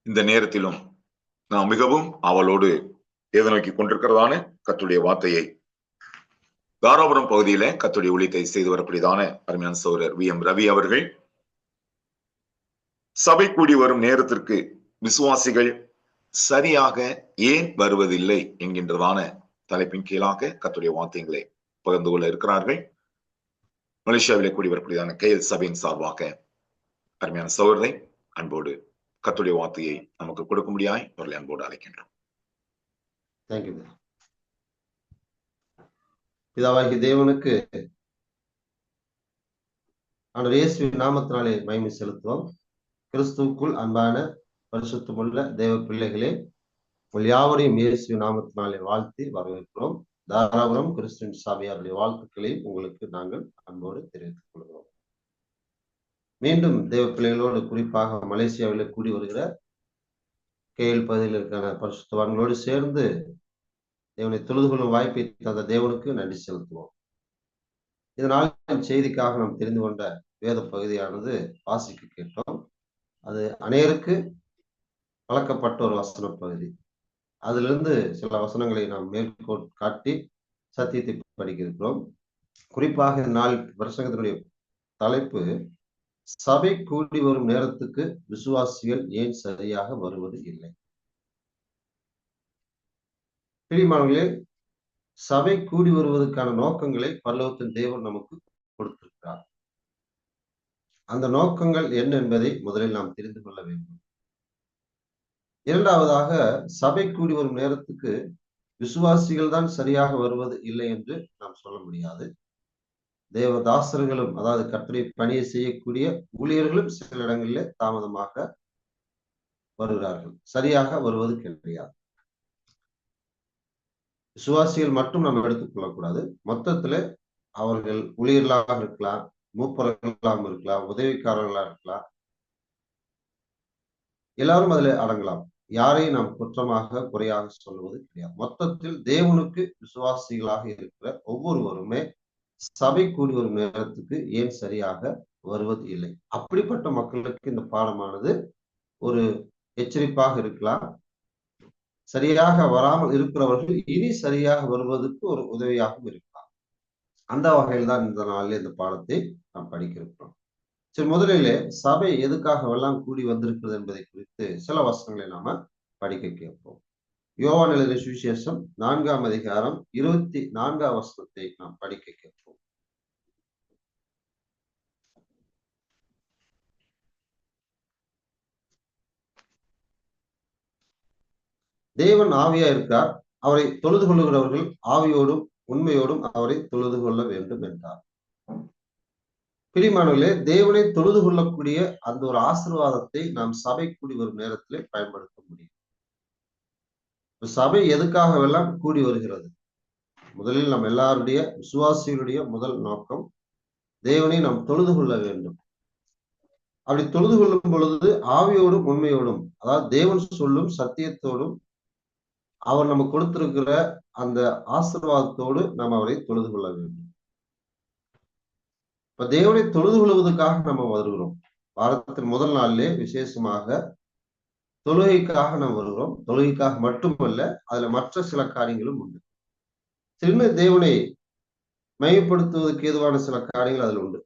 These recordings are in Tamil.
இந்த நேரத்திலும் நாம் மிகவும் அவளோடு எதிர்நோக்கி கொண்டிருக்கிறதான கர்த்தருடைய வார்த்தையை தாராபுரம் பகுதியில கர்த்தருடைய ஊழியத்தை செய்து வரக்கூடியதான அருமையான சகோதரர் வி.எம். ரவி அவர்கள் சபை கூடி வரும் நேரத்திற்கு விசுவாசிகள் சரியாக ஏன் வருவதில்லை என்கின்றதான தலைப்பின் கீழாக கர்த்தருடைய வார்த்தைகளை பகிர்ந்து கொள்ள இருக்கிறார்கள். மலேசியாவிலே கூடி வரக்கூடியதான KL சபையின் சார்பாக அருமையான சகோதரரை அன்போடு கர்த்தருடைய வார்த்தையை நமக்கு கொடுக்க முடியாய் அவர்களை அன்போடு அழைக்கின்றோம். தேங்க்யூ. பிதாவாகிய தேவனுக்கு ஆண்டவர் இயேசுவின் நாமத்தினாலே மகிமை செலுத்துவோம். கிறிஸ்துவுக்குள் அன்பான பரிசுத்தமுள்ள தேவ பிள்ளைகளே, உங்கள் யாவரையும் இயேசுவின் நாமத்தினாலே வாழ்த்தி வரவேற்கிறோம். தாராபுரம் கிறிஸ்துவின் சபையாருடைய வாழ்த்துக்களை உங்களுக்கு நாங்கள் அன்போடு தெரிவித்துக் கொள்கிறோம். மீண்டும் தேவ பிள்ளைகளோடு, குறிப்பாக மலேசியாவில் கூடி வருகிற KL பகுதியில் இருக்கிற பரிசுத்தவான்களோடு சேர்ந்து தேவனை தொழுது கொள்ளும் வாய்ப்பை தந்த தேவனுக்கு நன்றி செலுத்துவோம். இதனால் செய்திக்காக நாம் தெரிந்து கொண்ட வேத பகுதியானது வாசிக்க கேட்டோம். அது அநேருக்கு பழக்கப்பட்ட ஒரு வசன பகுதி. அதிலிருந்து சில வசனங்களை நாம் மேற்கோள் காட்டி சத்தியத்தை படிக்க இருக்கிறோம். குறிப்பாக நாள் பிரசங்கத்தினுடைய தலைப்பு, சபை கூடி வரும் நேரத்துக்கு விசுவாசிகள் ஏன் சரியாக வருவது இல்லை. பிரியமானவர்களே, சபை கூடி வருவதற்கான நோக்கங்களை பரலோகத்தின் தேவன் நமக்கு கொடுத்திருக்கிறார். அந்த நோக்கங்கள் என்ன என்பதை முதலில் நாம் தெரிந்து கொள்ள வேண்டும். இரண்டாவதாக, சபை கூடி வரும் நேரத்துக்கு விசுவாசிகள் தான் சரியாக வருவது இல்லை என்று நாம் சொல்ல முடியாது. தேவதாசர்களும், அதாவது கர்த்தருடைய பணியை செய்யக்கூடிய ஊழியர்களும் சில இடங்களிலே தாமதமாக வருகிறார்கள், சரியாக வருவது கிடையாது. விசுவாசிகள் மட்டும் நம்ம எடுத்துக் கொள்ளக்கூடாது. மொத்தத்துல அவர்கள் ஊழியர்களாக இருக்கலாம், மூப்பர்களாக இருக்கலாம், உதவிக்காரர்களாக இருக்கலாம், எல்லாரும் அதுல அடங்கலாம். யாரையும் நாம் குற்றமாக குறையாக சொல்லுவது கிடையாது. மொத்தத்தில் தேவனுக்கு விசுவாசிகளாக இருக்கிற ஒவ்வொருவருமே சபை கூடி வரும் நேரத்துக்கு ஏன் சரியாக வருவது இல்லை. அப்படிப்பட்ட மக்களுக்கு இந்த பாடமானது ஒரு எச்சரிப்பாக இருக்கலாம். சரியாக வராமல் இருக்கிறவர்கள் இனி சரியாக வருவதற்கு ஒரு உதவியாகவும் இருக்கலாம். அந்த வகையில் தான் இந்த நாளில் இந்த பாடத்தை நாம் படிக்க இருக்கிறோம். சரி, முதலிலே சபை எதுக்காக எல்லாம் கூடி வந்திருக்கிறது என்பதை குறித்து சில வசனங்களை நாம படிக்க கேட்போம். யோவான் எழுதின சுவிசேஷம் 4ஆம் அதிகாரம் 24ஆம் வசனத்தை நாம் படிக்க கேட்போம். தேவன் ஆவியா இருக்கார், அவரை தொழுது கொள்ளுகிறவர்கள் ஆவியோடும் உண்மையோடும் அவரை தொழுது கொள்ள வேண்டும் என்றார். பிரியமானவர்களே, தேவனை தொழுது கொள்ளக்கூடிய அந்த ஒரு ஆசீர்வாதத்தை நாம் சபை கூடி வரும் நேரத்திலே பயன்படுத்த முடியும். சபை எதுக்காகவெல்லாம் கூடி வருகிறது? முதலில் நம் எல்லாருடைய விசுவாசிகளுடைய முதல் நோக்கம் தேவனை நாம் தொழுது கொள்ள வேண்டும். அப்படி தொழுது கொள்ளும் பொழுது ஆவியோடும் உண்மையோடும், அதாவது தேவன் சொல்லும் சத்தியத்தோடும் அவர் நமக்கு கொடுத்திருக்கிற அந்த ஆசீர்வாதத்தோடு நாம் அவரை தொழுது கொள்ள வேண்டும். இப்ப தேவனை தொழுது கொள்வதற்காக நம்ம வருகிறோம். வாரத்தின் முதல் நாளிலே விசேஷமாக தொழுகைக்காக நாம் வருகிறோம். தொழுகைக்காக மட்டுமல்ல, அதுல மற்ற சில காரியங்களும் உண்டு. திரும்ப தேவனை மையப்படுத்துவதற்கு ஏதுவான சில காரியங்கள் அதில் உண்டு.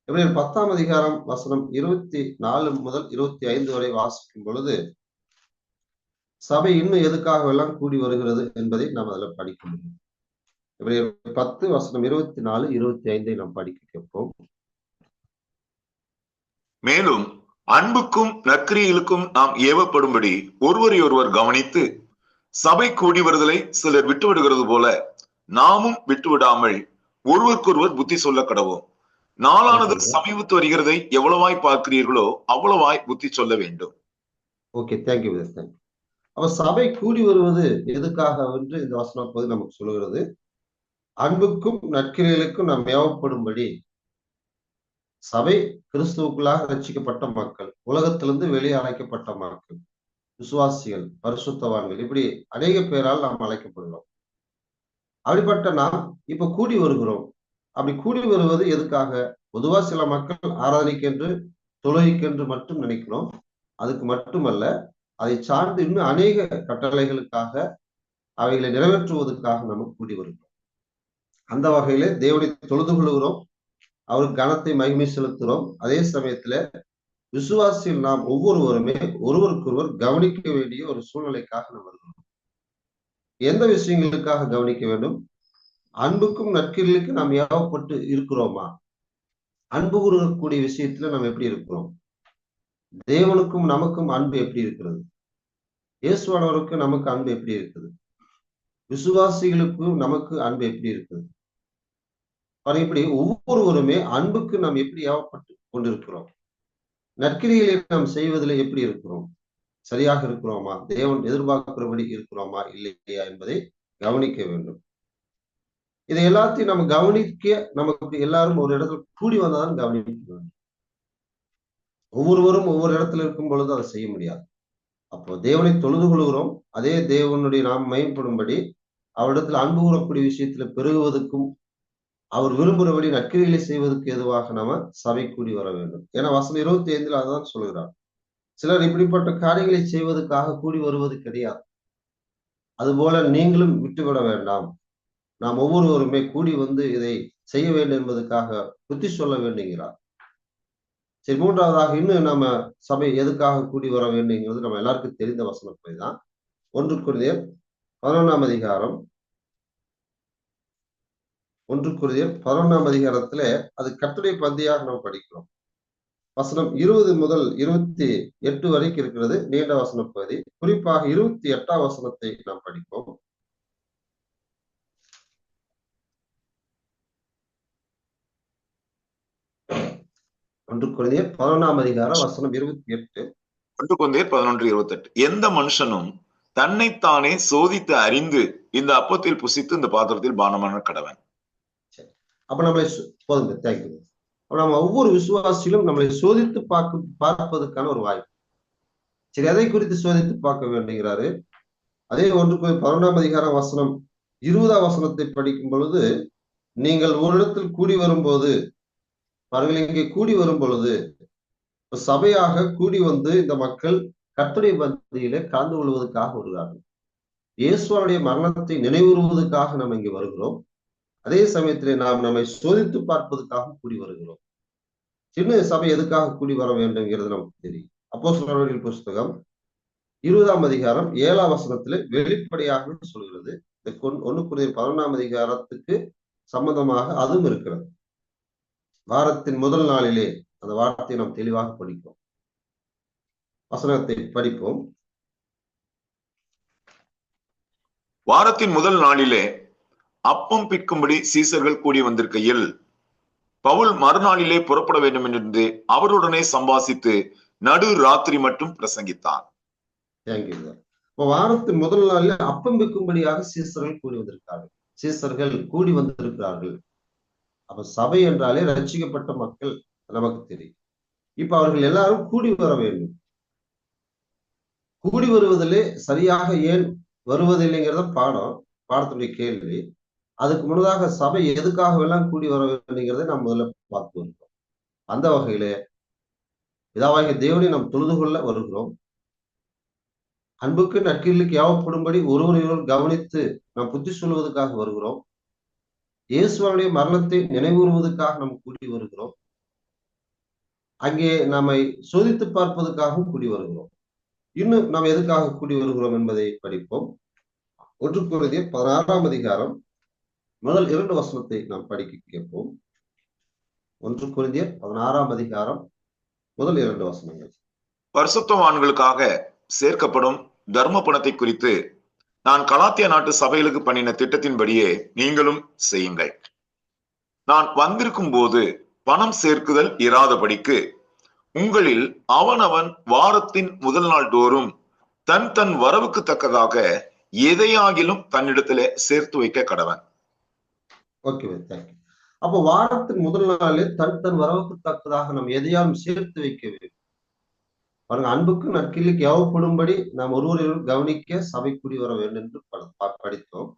எபிரேயர் 10ஆம் அதிகாரம் வசனம் 24 முதல் 25 வரை வாசிக்கும் பொழுது சபை இன்னும் எதுக்காக எல்லாம் கூடி வருகிறது என்பதை நாம் அதில் படிக்க முடியும். எபிரேயர் 10 வசனம் 24, 25 நாம் படிக்க கேட்போம். மேலும் அன்புக்கும் நற்கிரியைகளுக்கும் நாம் ஏவப்படும்படி ஒருவரை ஒருவர் கவனித்து சபை கூடி வருதலை சிலர் விட்டுவிடுகிறது போல நாமும் விட்டுவிடாமல் ஒருவருக்கொருவர் புத்தி சொல்ல கடவோம். நாளானது சமீபத்து வருகிறதை எவ்வளவாய் பார்க்கிறீர்களோ அவ்வளவாய் புத்தி சொல்ல வேண்டும். Okay, thank you. அப்ப சபை கூடி வருவது எதுக்காக என்று இந்த வசனம் பகுதி நமக்கு சொல்லுகிறது. அன்புக்கும் நற்கிரியைகளுக்கும் நாம் ஏவப்படும்படி. சபை கிறிஸ்துவுக்குள்ளாக ரட்சிக்கப்பட்ட மக்கள், உலகத்திலிருந்து வெளியே அழைக்கப்பட்ட மக்கள், விசுவாசிகள், பரிசுத்தவான்கள், இப்படி அநேக பேரால் நாம் அழைக்கப்படுகிறோம். அப்படிப்பட்ட நாம் இப்ப கூடி வருகிறோம். அப்படி கூடி வருவது எதுக்காக? பொதுவா சில மக்கள் ஆராதனைக்கென்று தொழுகைக்கென்று மட்டும் நினைக்கிறோம். அதுக்கு மட்டுமல்ல, அதை சார்ந்து இன்னும் அநேக கட்டளைகளுக்காக அவைகளை நிறைவேற்றுவதற்காக நம்ம கூடி வருகிறோம். அந்த வகையில தேவனை தொழுது கொள்கிறோம், அவருக்கு கனத்தை மகிமை செலுத்துகிறோம். அதே சமயத்துல விசுவாசியில் நாம் ஒவ்வொருவருமே ஒருவருக்கொருவர் கவனிக்க வேண்டிய ஒரு சூழ்நிலைக்காக நாம் வருகிறோம். எந்த விஷயங்களுக்காக கவனிக்க வேண்டும்? அன்புக்கும் நற்கிரியலுக்கும் நாம் ஏவப்பட்டு இருக்கிறோமா? அன்பு கூறக்கூடிய விஷயத்துல நம்ம எப்படி இருக்கிறோம்? தேவனுக்கும் நமக்கும் அன்பு எப்படி இருக்கிறது? இயேசுவானவருக்கு நமக்கு அன்பு எப்படி இருக்குது? விசுவாசிகளுக்கும் நமக்கு அன்பு எப்படி இருக்குது? இப்படி ஒவ்வொருவருமே அன்புக்கு நாம் எப்படி ஏவப்பட்டு கொண்டிருக்கிறோம்? நற்கிரிகளை நாம் செய்வதில் எப்படி இருக்கிறோம்? சரியாக இருக்கிறோமா? தேவன் எதிர்பார்க்கிறபடி இருக்கிறோமா இல்லையா என்பதை கவனிக்க வேண்டும். இதை எல்லாத்தையும் நம்ம கவனிக்க நமக்கு எல்லாரும் ஒரு இடத்துல கூடி வந்தாதான் கவனிக்க வேண்டும். ஒவ்வொருவரும் ஒவ்வொரு இடத்துல இருக்கும் பொழுது அதை செய்ய முடியாது. அப்போ தேவனை தொழுது கொள்கிறோம், அதே தேவனுடைய நாம் மயப்படும்படி அவரிடத்துல அன்பு கூறக்கூடிய விஷயத்துல பெருகுவதற்கும் அவர் விரும்புகிறபடி நற்கிரிகளை செய்வதற்கு எதுவாக நாம சபை கூடி வர வேண்டும். ஏன்னா வசனம் 25 அதான் சொல்கிறார். சிலர் இப்படிப்பட்ட காரியங்களை செய்வதற்காக கூடி வருவது கிடையாது. அதுபோல நீங்களும் விட்டுவிட வேண்டாம். நாம் ஒவ்வொருவருமே கூடி வந்து இதை செய்ய வேண்டும் என்பதற்காக புத்தி சொல்ல வேண்டுங்கிறார். சரி, மூன்றாவதாக இன்னும் நம்ம சபை எதுக்காக கூடி வர வேண்டுங்கிறது நம்ம எல்லாருக்கும் தெரிந்த வசனப்படி தான். 1 கொரிந்தியர் 11ஆம் அதிகாரம் 1 கொரிந்தியர் 11ஆம் அதிகாரத்துல அது கர்த்தருடைய பந்தியாக நாம் படிக்கிறோம். வசனம் 20 முதல் 28 வரைக்கும் இருக்கிறது நீண்ட வசன பகுதி. குறிப்பாக 28ஆம் வசனத்தை நாம் படிப்போம். 1 கொரிந்தியர் 11ஆம் அதிகாரம் வசனம் 28. 1 கொரிந்தியர் 11:28. எந்த மனுஷனும் தன்னைத்தானே சோதித்து அறிந்து இந்த அப்பத்தில் புசித்து இந்த பாத்திரத்தில் பானமான கடவன். அப்ப நம்மளை போதுங்க, தேங்க்யூ. அப்ப நம்ம ஒவ்வொரு விசுவாசியிலும் நம்மளை சோதித்து பார்ப்பதற்கான ஒரு வாய்ப்பு. சரி, அதை குறித்து சோதித்து பார்க்க வேண்டுகிறாரு. அதே 1 கொரிந்தியர் 11ஆம் அதிகாரம் வசனம் 20ஆம் வசனத்தை படிக்கும் பொழுது, நீங்கள் ஒரு இடத்தில் கூடி வரும்போது அவர்கள் இங்கே கூடி வரும் பொழுது சபையாக கூடி வந்து இந்த மக்கள் கர்த்தருடைய பந்தியிலே கலந்து கொள்வதற்காக வருகிறார்கள். இயேசுவுடைய மரணத்தை நினைவுறுவதற்காக நாம் இங்கே வருகிறோம். அதே சமயத்திலே நாம் நம்மை சோதித்து பார்ப்பதற்காக கூடி வருகிறோம். சின்ன சபை எதுக்காக கூடி வர வேண்டும்ங்கிறது நமக்கு தெரியும். அப்போஸ்தலர்களின் புஸ்தகம் 20ஆம் அதிகாரம் 7ஆம் வசனத்திலே வெளிப்படையாக சொல்கிறது. 1 கொரிந்தியர் 11ஆம் அதிகாரத்துக்கு சம்பந்தமாக அதுவும் இருக்கிறது. வாரத்தின் முதல் நாளிலே அந்த வார்த்தையை நாம் தெளிவாக படிப்போம். வசனத்தை படிப்போம். வாரத்தின் முதல் நாளிலே அப்பம் பிற்கும்படி சீசர்கள் கூடி வந்திருக்கையில் பவுல் மறுநாளிலே புறப்பட வேண்டும் என்று அவருடனே சம்பாசித்து நடு ராத்திரி மட்டும் பிரசங்கித்தான். வாரத்தின் முதல் நாளில் அப்பம் பிற்கும்படியாக சீசர்கள் கூடி வந்திருக்கிறார்கள். சீசர்கள் கூடி வந்திருக்கிறார்கள். அப்ப சபை என்றாலே ரட்சிக்கப்பட்ட மக்கள் நமக்கு தெரியும். இப்ப அவர்கள் எல்லாரும் கூடி வர வேண்டும். கூடி வருவதிலே சரியாக ஏன் வருவதில்லைங்கிறத பாடத்துடைய கேள்வி. அதுக்கு முன்னதாக சபை எதுக்காக எல்லாம் கூடி வர வேண்டுங்கிறத நாம் முதல்ல பார்த்து வருகிறோம். அந்த வகையில இதாவாகிய தேவனை நாம் தொழுது கொள்ள வருகிறோம். அன்புக்கு நற்கிரியலுக்கு ஏவப்படும்படி ஒருவர் கவனித்து நாம் புத்தி சொல்வதற்காக வருகிறோம். இயேசுவுடைய மரணத்தை நினைவுறுவதற்காக நாம் கூடி வருகிறோம். அங்கே நம்மை சோதித்து பார்ப்பதற்காகவும் கூடி வருகிறோம். இன்னும் நாம் எதுக்காக கூடி வருகிறோம் என்பதை படிப்போம். 1 கொரிந்தியர் 16ஆம் அதிகாரம் முதல் 2 வசனத்தை நாம் படிக்க கேட்போம். 1 கொரிந்தியர் 16ஆம் அதிகாரம் முதல் 2 வசனங்கள். பரிசுத்தவான்களுக்காக சேர்க்கப்படும் தர்ம பணத்தை குறித்து நான் கலாத்தியா நாட்டு சபைகளுக்கு பண்ணின திட்டத்தின்படியே நீங்களும் செய்யுங்கள். நான் வந்திருக்கும் போது பணம் சேர்க்குதல் இராதபடிக்கு உங்களில் அவனவன் வாரத்தின் முதல் நாள் தோறும் தன் தன் வரவுக்கு தக்கதாக எதையாகிலும் தன்னிடத்திலே சேர்த்து வைக்க கடவன். Okay, thank you. அப்போ வாரத்தின் முதல் நாளில் தன் தன் வரவுக்கு தக்கதாக நாம் எதையாலும் சேர்த்து வைக்க வேண்டும். பாருங்க, அன்புக்கு நற்கிரியலுக்கு ஏவப்படும்படி நாம் ஒருவரையும் கவனிக்க சபை கூடி வர வேண்டும் என்று படித்தோம்.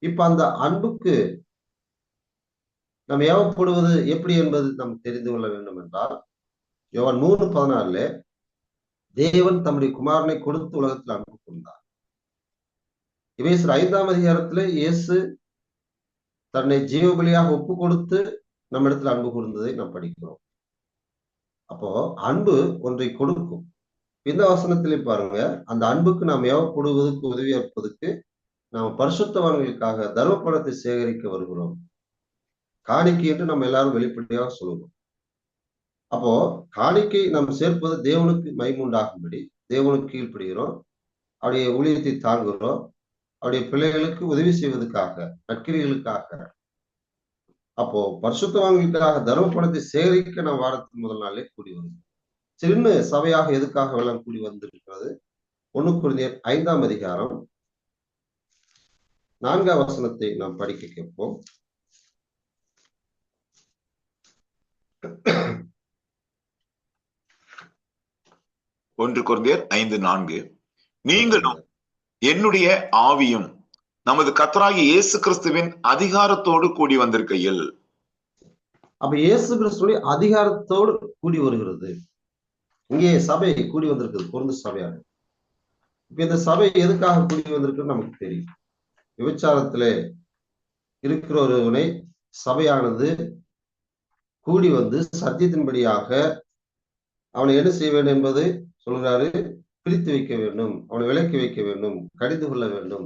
இப்ப அந்த அன்புக்கு நாம் ஏவப்படுவது எப்படி என்பது நாம் தெரிந்து கொள்ள வேண்டும் என்றால், யோவான் 3:16 தேவன் தம்முடைய குமாரனை கொடுத்து உலகத்தில் அன்பு கூர்ந்தார். எபேசியர் 5ஆம் அதிகாரத்திலே இயேசு தன்னை ஜீவபலியாக ஒப்பு கொடுத்து நம்ம இடத்துல அன்பு கூர்ந்ததை நாம் படிக்கிறோம். அப்போ அன்பு ஒன்றை கொடுக்கும். இந்த வசனத்திலே பாருங்க, அந்த அன்புக்கு நாம் ஏவப்படுவதற்கு உதவியா இருப்பதற்கு நாம் பரிசுத்தவான்களுக்காக தர்ம பணத்தை சேகரிக்க வருகிறோம். காணிக்கை என்று நம்ம எல்லாரும் வெளிப்படையாக சொல்லுவோம். அப்போ காணிக்கை நாம் சேர்ப்பது தேவனுக்கு மகிமுண்டாகும்படி தேவனுக்கு கீழ்ப்படுகிறோம், அவருடைய ஊழியத்தை தாங்குகிறோம், அவருடைய பிள்ளைகளுக்கு உதவி செய்வதற்காக, நற்கிரிகளுக்காக. அப்போ பரிசுத்தவான்களுக்காக தர்ம பணத்தை சேகரிக்க நாம் வாரத்தின் முதல் நாளே கூடி வருகிறோம். சின்ன சபையாக எதுக்காக எல்லாம் கூடி வந்திருக்கிறது? 1 கொரிந்தியர் 5ஆம் அதிகாரம் 4ஆம் வசனத்தை நாம் படிக்க கேட்போம். ஒன்று கொரிந்தியர் 5:4. நீங்களும் என்னுடைய ஆவியும் நமது கர்த்தராகிய இயேசு கிறிஸ்துவின் அதிகாரத்தோடு கூடி வந்திருக்கையில். அப்ப இயேசு கிறிஸ்துடைய அதிகாரத்தோடு கூடி வருகிறது. இங்கே சபை கூடி வந்திருக்குது, கொரிந்து சபையாக. இப்ப இந்த சபை எதுக்காக கூடி வந்திருக்குன்னு நமக்கு தெரியும். விபச்சாரத்திலே இருக்கிற ஒருவனை சபையானது கூடி வந்து சத்தியத்தின்படியாக அவனை என்ன செய்ய வேண்டும் என்பதை சொல்கிறாரு. பிரித்து வைக்க வேண்டும், அவனை விலக்கி வைக்க வேண்டும், கடிந்து கொள்ள வேண்டும்,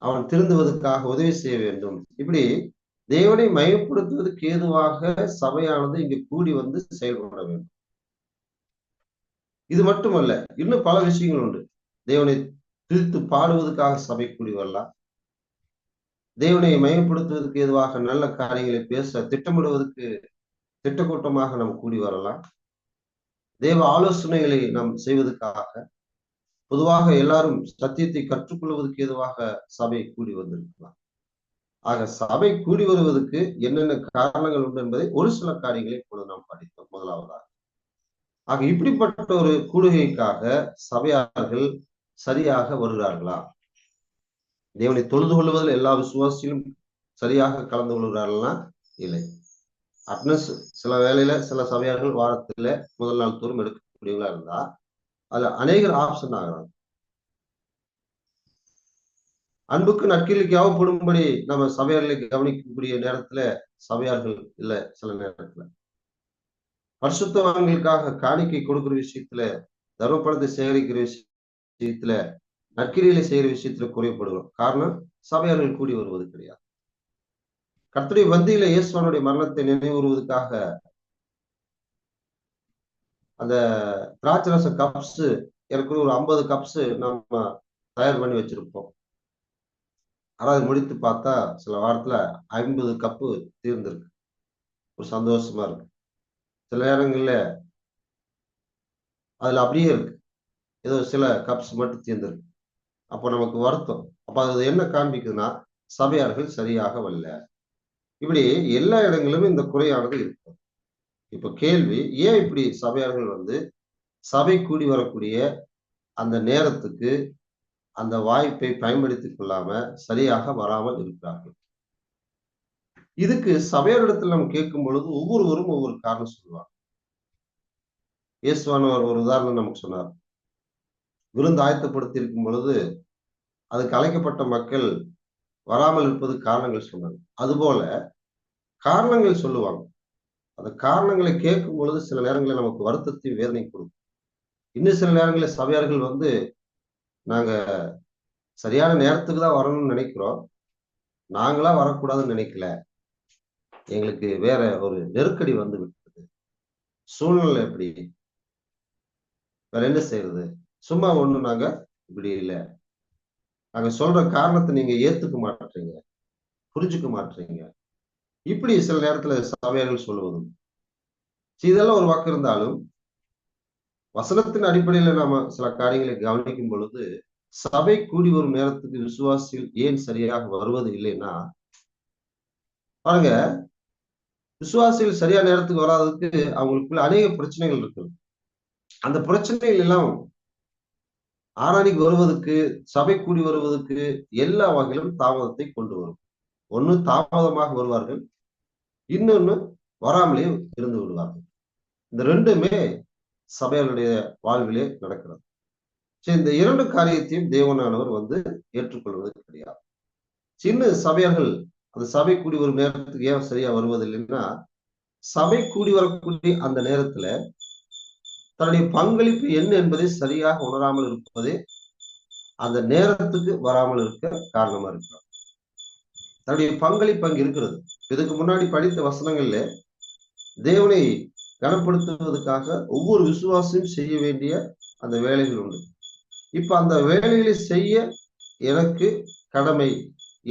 அவன் திருந்துவதற்காக உதவி செய்ய வேண்டும். இப்படி தேவனை மயப்படுத்துவதற்கு ஏதுவாக சபையானது இங்கு கூடி வந்து செயல்பட வேண்டும். இது மட்டுமல்ல, இன்னும் பல விஷயங்கள் உண்டு. தேவனை திருத்து பாடுவதற்காக சபை கூடி வரலாம். தேவனை மயப்படுத்துவதற்கு ஏதுவாக நல்ல காரியங்களை பேச திட்டமிடுவதற்கு திட்டக்கூட்டமாக நாம் கூடி வரலாம். தேவ ஆலோசனைகளை நாம் செய்வதற்காக, பொதுவாக எல்லாரும் சத்தியத்தை கற்றுக்கொள்வதற்கு ஏதுவாக சபை கூடி வந்திருக்கலாம். ஆக சபை கூடி வருவதற்கு என்னென்ன காரணங்கள் உண்டு என்பதை ஒரு சில காரியங்களை இப்பொழுது நாம் படித்தோம். முதலாவதாக, ஆக இப்படிப்பட்ட ஒரு கூடுகைக்காக சபையார்கள் சரியாக வருகிறார்களா? தேவனை தொழுது கொள்வதில் எல்லா விசுவாசிகளும் சரியாக கலந்து கொள்கிறார்களா? இல்லை. அட்னஸ் சில வேளையில சில சபையார்கள் வாரத்துல முதல் நாள் தோறும் எடுக்கக்கூடியவங்களா இருந்தா அதுல அநேகர் ஆப்ஷன் ஆகிறாங்க. அன்புக்கு நற்கிரிக்கு யாவப்படும்படி நம்ம சபையார்களை கவனிக்கக்கூடிய நேரத்துல சபையார்கள் இல்லை. சில நேரத்துல பரிசுத்தவான்களுக்காக காணிக்கை கொடுக்கிற விஷயத்துல, தர்ம பணத்தை சேகரிக்கிற விஷயத்துல, நற்கிரிகளை செய்கிற விஷயத்துல குறைப்படுகிறோம். காரணம், சபையார்கள் கூடி வருவது கிடையாது. கர்த்தருடைய வந்தியில இயேசுவனுடைய மரணத்தை நினைவுறுவதற்காக அந்த திராட்சரச கப்ஸ் எனக்கு ஒரு 50 கப்ஸ் நம்ம தயார் பண்ணி வச்சிருப்போம். அதாவது முடித்து பார்த்தா சில வாரத்துல 50 கப்பு தீர்ந்திருக்கு. ஒரு சந்தோஷமா இருக்கு. சில நேரங்கள்ல அதுல அப்படியே இருக்கு, ஏதோ சில கப்ஸ் மட்டும் தீர்ந்திருக்கு. அப்போ நமக்கு வருத்தம். அப்ப அது என்ன காண்பிக்குதுன்னா, சபையார்கள் சரியாக வரல. இப்படி எல்லா இடங்களிலும் இந்த குறையானது இருக்கும். இப்ப கேள்வி, ஏன் இப்படி சபையார்கள் வந்து சபை கூடி வரக்கூடிய அந்த நேரத்துக்கு அந்த வாய்ப்பை பயன்படுத்திக் கொள்ளாம சரியாக வராமல் இருக்கிறார்கள்? இதுக்கு சபையாரிடத்தில் நம்ம கேட்கும் பொழுது ஒவ்வொருவரும் ஒவ்வொரு காரணம் சொல்லுவாங்க. இயேசுவானவர் ஒரு உதாரணம் நமக்கு சொன்னார். விருந்து ஆயத்தப்படுத்தி இருக்கும் பொழுது அதுக்கு அழைக்கப்பட்ட மக்கள் வராமல் இருப்பது காரணங்கள் சொன்னாங்க. அதுபோல காரணங்கள் சொல்லுவாங்க. அந்த காரணங்களை கேட்கும் பொழுது சில நேரங்களில் நமக்கு வருத்தத்தையும் வேதனை கொடுக்கும். இன்னும் சில நேரங்களில் சபையார்கள் வந்து நாங்க சரியான நேரத்துக்கு தான் வரணும்னு நினைக்கிறோம், நாங்களா வரக்கூடாதுன்னு நினைக்கல, எங்களுக்கு வேற ஒரு நெருக்கடி வந்து விட்டது, சூழ்நிலை எப்படி, வேற என்ன செய்யறது, சும்மா ஒண்ணு நாங்க இப்படி இல்லை, நாங்க சொல்ற காரணத்தை நீங்க ஏத்துக்க மாட்டீங்க, புரிஞ்சுக்க மாட்டீங்க, இப்படி சில நேரத்துல சபையார்கள் சொல்லுவதும். இதெல்லாம் ஒரு வாக்கு இருந்தாலும் வசனத்தின் அடிப்படையில நாம சில காரியங்களை கவனிக்கும் பொழுது சபை கூடி வரும் நேரத்துக்கு விசுவாசிகள் ஏன் சரியாக வருவது இல்லைன்னா, பாருங்க, விசுவாசிகள் சரியான நேரத்துக்கு வராததுக்கு அவங்களுக்குள்ள அநேக பிரச்சனைகள் இருக்கு. அந்த பிரச்சனைகள் எல்லாம் ஆராய்ச்சி வருவதற்கு, சபை கூடி வருவதற்கு எல்லா வகையிலும் தாமதத்தை கொண்டு வரும். ஒண்ணு தாமதமாக வருவார்கள், இன்னொன்னு வராமலே இருந்து விடுவார்கள். இந்த ரெண்டுமே சபைகளுடைய வாழ்விலே நடக்கிறது. சரி, இந்த இரண்டு காரியத்தையும் தேவனானவர் ஏற்றுக்கொள்வது கிடையாது. சின்ன சபையர்கள் அந்த சபை கூடி வரும் நேரத்துக்கு ஏன் சரியா வருவதில்லைன்னா, சபை கூடி வரக்கூடிய அந்த நேரத்துல தன்னுடைய பங்களிப்பு என்ன என்பதை சரியாக உணராமல் இருப்பதே அந்த நேரத்துக்கு வராமல் இருக்க காரணமா இருக்கிறார். தன்னுடைய பங்களிப்பு அங்கு இருக்கிறது. இதுக்கு முன்னாடி படித்த வசனங்கள்ல தேவனை கனப்படுத்துவதற்காக ஒவ்வொரு விசுவாசியும் செய்ய வேண்டிய அந்த வேலைகள் உண்டு. இப்ப அந்த வேலைகளை செய்ய எனக்கு கடமை,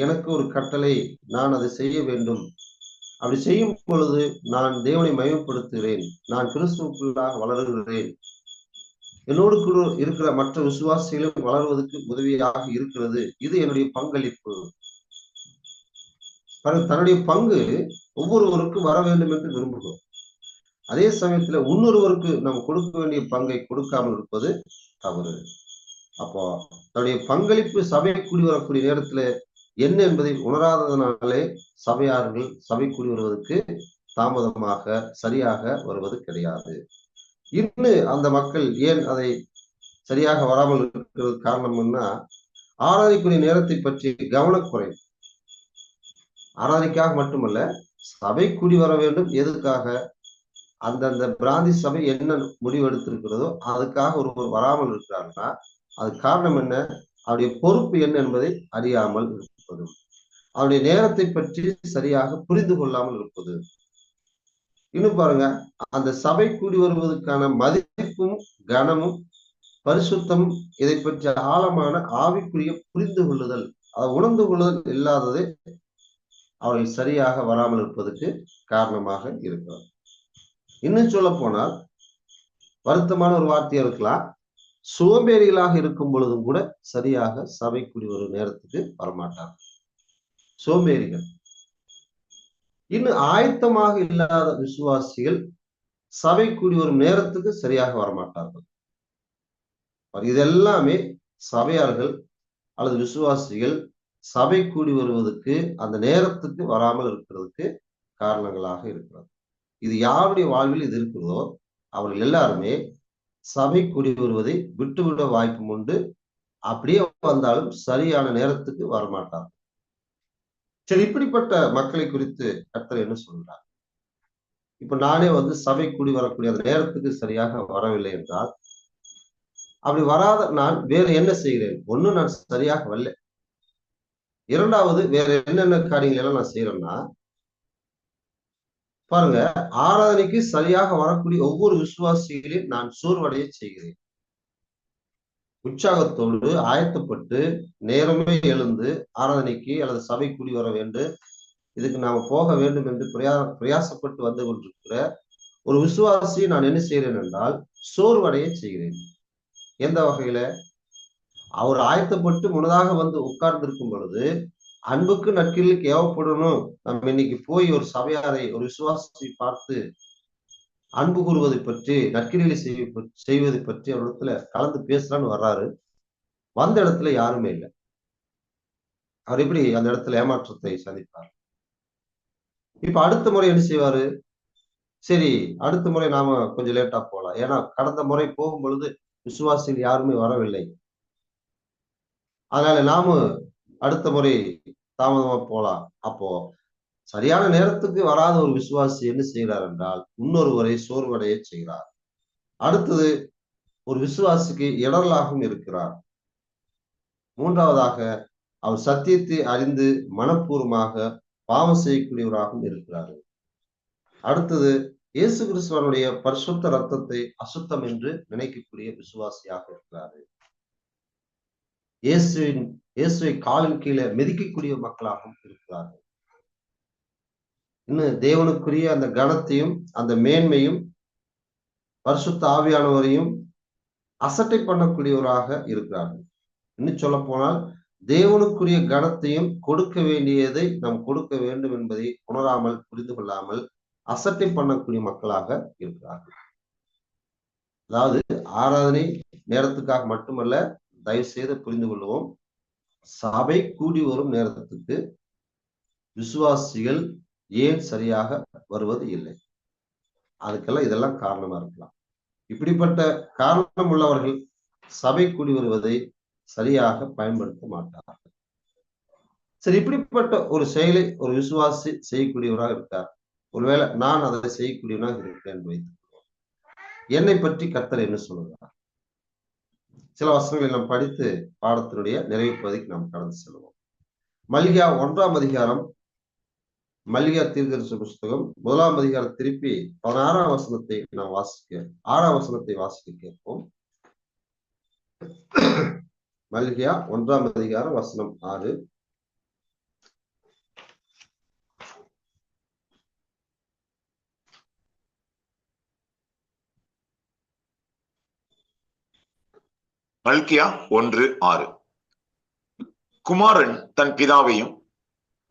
எனக்கு ஒரு கட்டளை, நான் அதை செய்ய வேண்டும். அப்படி செய்யும் பொழுது நான் தேவனை மகிமைப்படுத்துகிறேன், நான் கிறிஸ்துவுக்குள்ளாக வளருகிறேன், என்னோடு கூட இருக்கிற மற்ற விசுவாசிகளும் வளர்வதற்கு உதவியாக இருக்கிறது. இது என்னுடைய பங்களிப்பு. தன்னுடைய பங்கு ஒவ்வொருவருக்கும் வர வேண்டும் என்று விரும்புகிறோம். அதே சமயத்துல இன்னொருவருக்கு நாம் கொடுக்க வேண்டிய பங்கை கொடுக்காமல் இருப்பது தவறு. அப்போ தன்னுடைய பங்களிப்பு சபை கூடி வரக்கூடிய நேரத்துல என்ன என்பதை உணராததனாலே சபையார்கள் சபை கூடி வருவதற்கு தாமதமாக சரியாக வருவது கிடையாது. இன்னும் அந்த மக்கள் ஏன் அதை சரியாக வராமல் இருக்கிறது காரணம்னா, ஆராதிக்கூடிய நேரத்தை பற்றி கவனக்குறை. ஆராதிக்காக மட்டுமல்ல, சபை கூடி வர வேண்டும். எதுக்காக? அந்தந்த பிராந்தி சபை என்ன முடிவெடுத்திருக்கிறதோ அதுக்காக ஒருவர் வராமல் இருக்கிறார்னா அது காரணம் என்ன? அவருடைய பொறுப்பு என்ன என்பதை அறியாமல் இருப்பது, அவருடைய நேரத்தை பற்றி சரியாக புரிந்து கொள்ளாமல் இருப்பது. இன்னும் பாருங்க, அந்த சபை கூடி வருவதற்கான மதிப்பும் கனமும் பரிசுத்தமும் இதை பற்றி ஆழமான ஆவிக்குரிய புரிந்து கொள்ளுதல், அதை உணர்ந்து கொள்ளுதல் இல்லாததே அவர்கள் சரியாக வராமல் இருப்பதற்கு காரணமாக இருக்கிறது. இன்னும் சொல்ல போனால் வருத்தமான ஒரு வார்த்தையா இருக்கலாம், சோம்பேறிகளாக இருக்கும் பொழுதும் கூட சரியாக சபை கூடி வரும் நேரத்துக்கு வரமாட்டாங்க. சோம்பேறிகள். இன்னும் ஆயத்தமாக இல்லாத விசுவாசிகள் சபை கூடி வரும் நேரத்துக்கு சரியாக வரமாட்டார்கள். இதெல்லாமே சபையார்கள் அல்லது விசுவாசிகள் சபை கூடி வருவதற்கு அந்த நேரத்துக்கு வராமல் இருக்கிறதுக்கு காரணங்களாக இருக்கிறது. இது யாருடைய வாழ்வில் இது இருக்கிறதோ அவர்கள் எல்லாருமே சபை கூடி வருவதை விட்டுவிட வாய்ப்பு உண்டு. அப்படியே வந்தாலும் சரியான நேரத்துக்கு வரமாட்டார். சரி, இப்படிப்பட்ட மக்களை குறித்து கர்த்தர் என்ன சொல்றார்? இப்ப நானே சபை கூடி வரக்கூடிய அந்த நேரத்துக்கு சரியாக வரவில்லை என்றால், அப்படி வராத நான் வேற என்ன செய்கிறேன்? ஒண்ணு, நான் சரியாக வரல. இரண்டாவது, வேற என்னென்ன காரியங்கள் எல்லாம் நான் செய்யறேன்னா, பாருங்க, ஆராதனைக்கு சரியாக வரக்கூடிய ஒவ்வொரு விசுவாசிகளையும் நான் சோர்வடைய செய்கிறேன். உற்சாகத்தோடு ஆயத்தப்பட்டு நேரமே எழுந்து ஆராதனைக்கு அல்லது சபை கூடி வர வேண்டும், இதுக்கு நாம போக வேண்டும் என்று பிரயாசப்பட்டு வந்து கொண்டிருக்கிற ஒரு விசுவாசியை நான் என்ன செய்கிறேன் என்றால் சோர்வடைய செய்கிறேன். எந்த வகையில? அவர் ஆயத்தப்பட்டு முன்னதாக உட்கார்ந்து இருக்கும் பொழுது அன்புக்கு நற்கிரிக்கு ஏவப்படணும், நம்ம இன்னைக்கு போய் ஒரு சபையாரை ஒரு விசுவாசத்தை பார்த்து அன்பு கூறுவதை பற்றி நற்கிரிகளை செய்வதை பற்றி அவரிடத்துல கலந்து பேசலான்னு வர்றாரு. வந்த இடத்துல யாருமே இல்லை. அவர் எப்படி அந்த இடத்துல ஏமாற்றத்தை சந்திப்பார்? இப்ப அடுத்த முறை என்ன செய்வாரு? சரி, அடுத்த முறை நாம கொஞ்சம் லேட்டா போகலாம், ஏன்னா கடந்த முறை போகும் பொழுது விசுவாசிகள் யாருமே வரவில்லை, அதனால நாம அடுத்த முறை தாமதமா போலாம். அப்போ சரியான நேரத்துக்கு வராத ஒரு விசுவாசி என்ன செய்கிறார் என்றால் இன்னொருவரை சோர்வடைய செய்கிறார். அடுத்தது, ஒரு விசுவாசிக்கு இடரலாகவும் இருக்கிறார். மூன்றாவதாக, அவர் சத்தியத்தை அறிந்து மனப்பூர்வமாக பாவம் செய்யக்கூடியவராகவும் இருக்கிறார். அடுத்தது, இயேசு கிறிஸ்துவனுடைய பரிசுத்த ரத்தத்தை அசுத்தம் என்று நினைக்கக்கூடிய விசுவாசியாக இருக்கிறாரு. இயேசுவை காலின் கீழே மிதிக்கக்கூடிய மக்களாகவும் இருக்கிறார்கள். இன்னும் தேவனுக்குரிய அந்த கனத்தையும் அந்த மேன்மையும் பரிசுத்த ஆவியானவரையும் அசட்டை பண்ணக்கூடியவராக இருக்கிறார்கள். இன்னும் சொல்ல போனால் தேவனுக்குரிய கனத்தையும் கொடுக்க வேண்டியதை நாம் கொடுக்க வேண்டும் என்பதை உணராமல் புரிந்து கொள்ளாமல் அசட்டை பண்ணக்கூடிய மக்களாக இருக்கிறார்கள். அதாவது ஆராதனை நேரத்துக்காக மட்டுமல்ல, தயவு செய்து புரிந்து கொள்வோம், சபை கூடி வரும் நேரத்துக்கு விசுவாசிகள் ஏன் சரியாக வருவது இல்லை? அதுக்கெல்லாம் இதெல்லாம் காரணமா இருக்கலாம். இப்படிப்பட்ட காரணம் உள்ளவர்கள் சபை கூடி வருவதை சரியாக பயன்படுத்த மாட்டார்கள். சரி, இப்படிப்பட்ட ஒரு செயலை ஒரு விசுவாசி செய்யக்கூடியவராக இருக்கார். ஒருவேளை நான் அதை செய்யக்கூடியவனாக இருக்கிறேன் என்று வைத்துக் கொள்வோம். என்னை பற்றி கர்த்தர் என்ன சொல்லுகிறார்? சில வசனங்களை நாம் படித்து பாடத்தினுடைய நிறைவு பகுதிக்கு நாம் கடந்து செல்வோம். மல்கியா 1ஆம் அதிகாரம், மல்கியா தீர்க்கதரிசி புஸ்தகம் 1ஆம் அதிகாரம் திருப்பி 16ஆம் வசனத்தை நாம் 6ஆம் வசனத்தை வாசிக்க கேட்போம். மல்கியா 1ஆம் அதிகாரம் வசனம் 6. மல்கியா 1:6. குமாரன் தன் பிதாவையும்